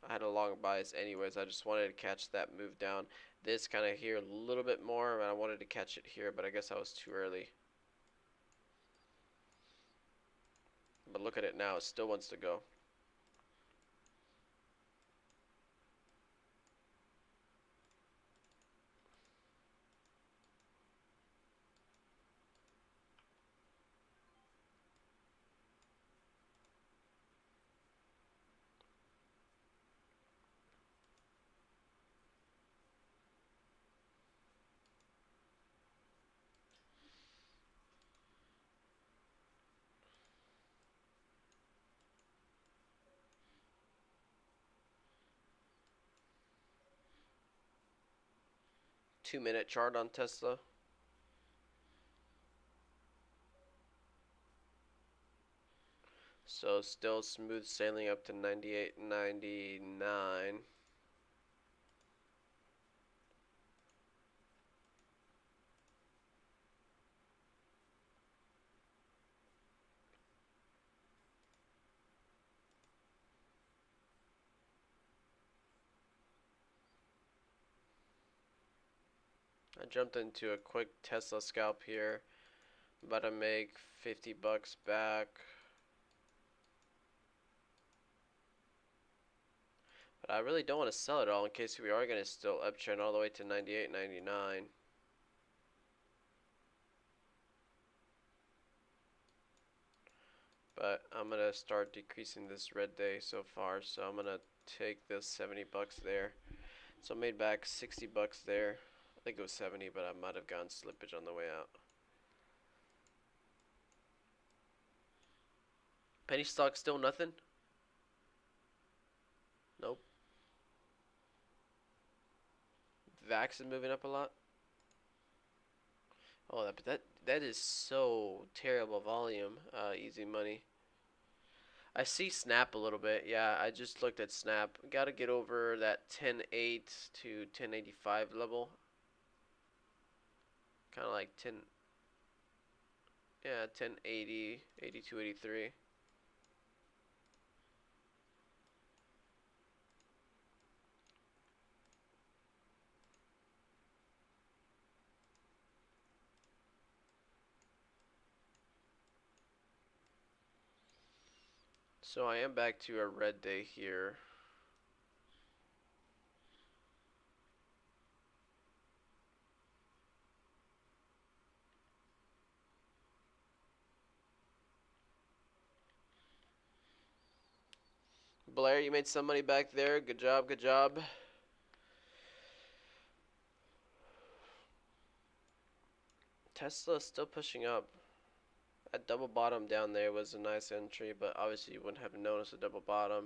I had a long bias anyways. I just wanted to catch that move down. This kind of here a little bit more, and I wanted to catch it here, but I guess I was too early. But look at it now. It still wants to go. Two-minute chart on Tesla. So still smooth sailing up to 98.99. I jumped into a quick Tesla scalp here. About to make 50 bucks back. But I really don't want to sell it all in case we are going to still uptrend all the way to 98.99. But I'm going to start decreasing this red day so far. So I'm going to take this 70 bucks there. So I made back 60 bucks there. I think it was 70, but I might have gotten slippage on the way out. Penny stock still nothing? Nope. Vax is moving up a lot. Oh, that is so terrible volume. Easy money. I see Snap a little bit. Yeah, I just looked at Snap. Got to get over that 10.8 to 10.85 level. Kind of like 10, yeah, 10.80, 82, 83. So I am back to a red day here. Blair, you made some money back there. Good job, good job. Tesla still pushing up. That double bottom down there was a nice entry, but obviously you wouldn't have noticed a double bottom.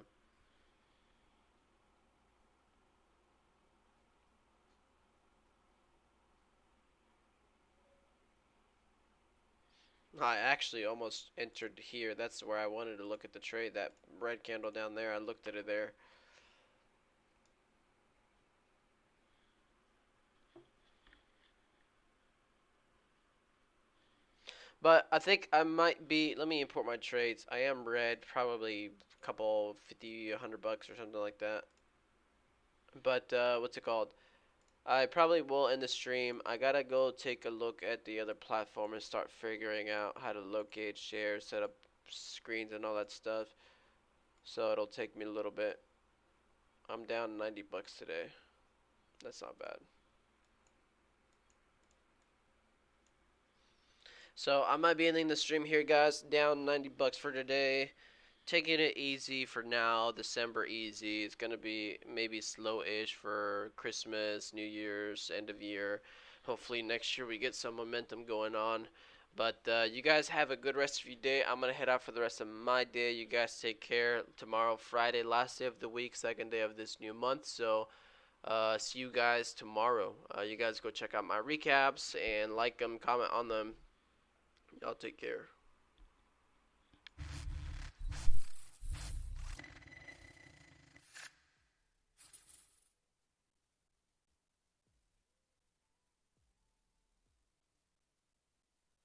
I actually almost entered here. That's where I wanted to look at the trade. That red candle down there, I looked at it there. But I think I might be. Let me import my trades. I am red, probably a couple 50, 100 bucks or something like that. But what's it called? I probably will end the stream. I gotta go take a look at the other platform and start figuring out how to locate shares, set up screens, and all that stuff. So it'll take me a little bit. I'm down 90 bucks today. That's not bad. So I might be ending the stream here, guys. Down 90 bucks for today. Taking it easy for now. December easy. It's gonna be maybe slow-ish for Christmas, New Year's, end of year. Hopefully next year we get some momentum going on. But you guys have a good rest of your day. I'm gonna head out for the rest of my day. You guys take care. Tomorrow, Friday, last day of the week, second day of this new month. So see you guys tomorrow. You guys go check out my recaps and like them, comment on them. Y'all take care.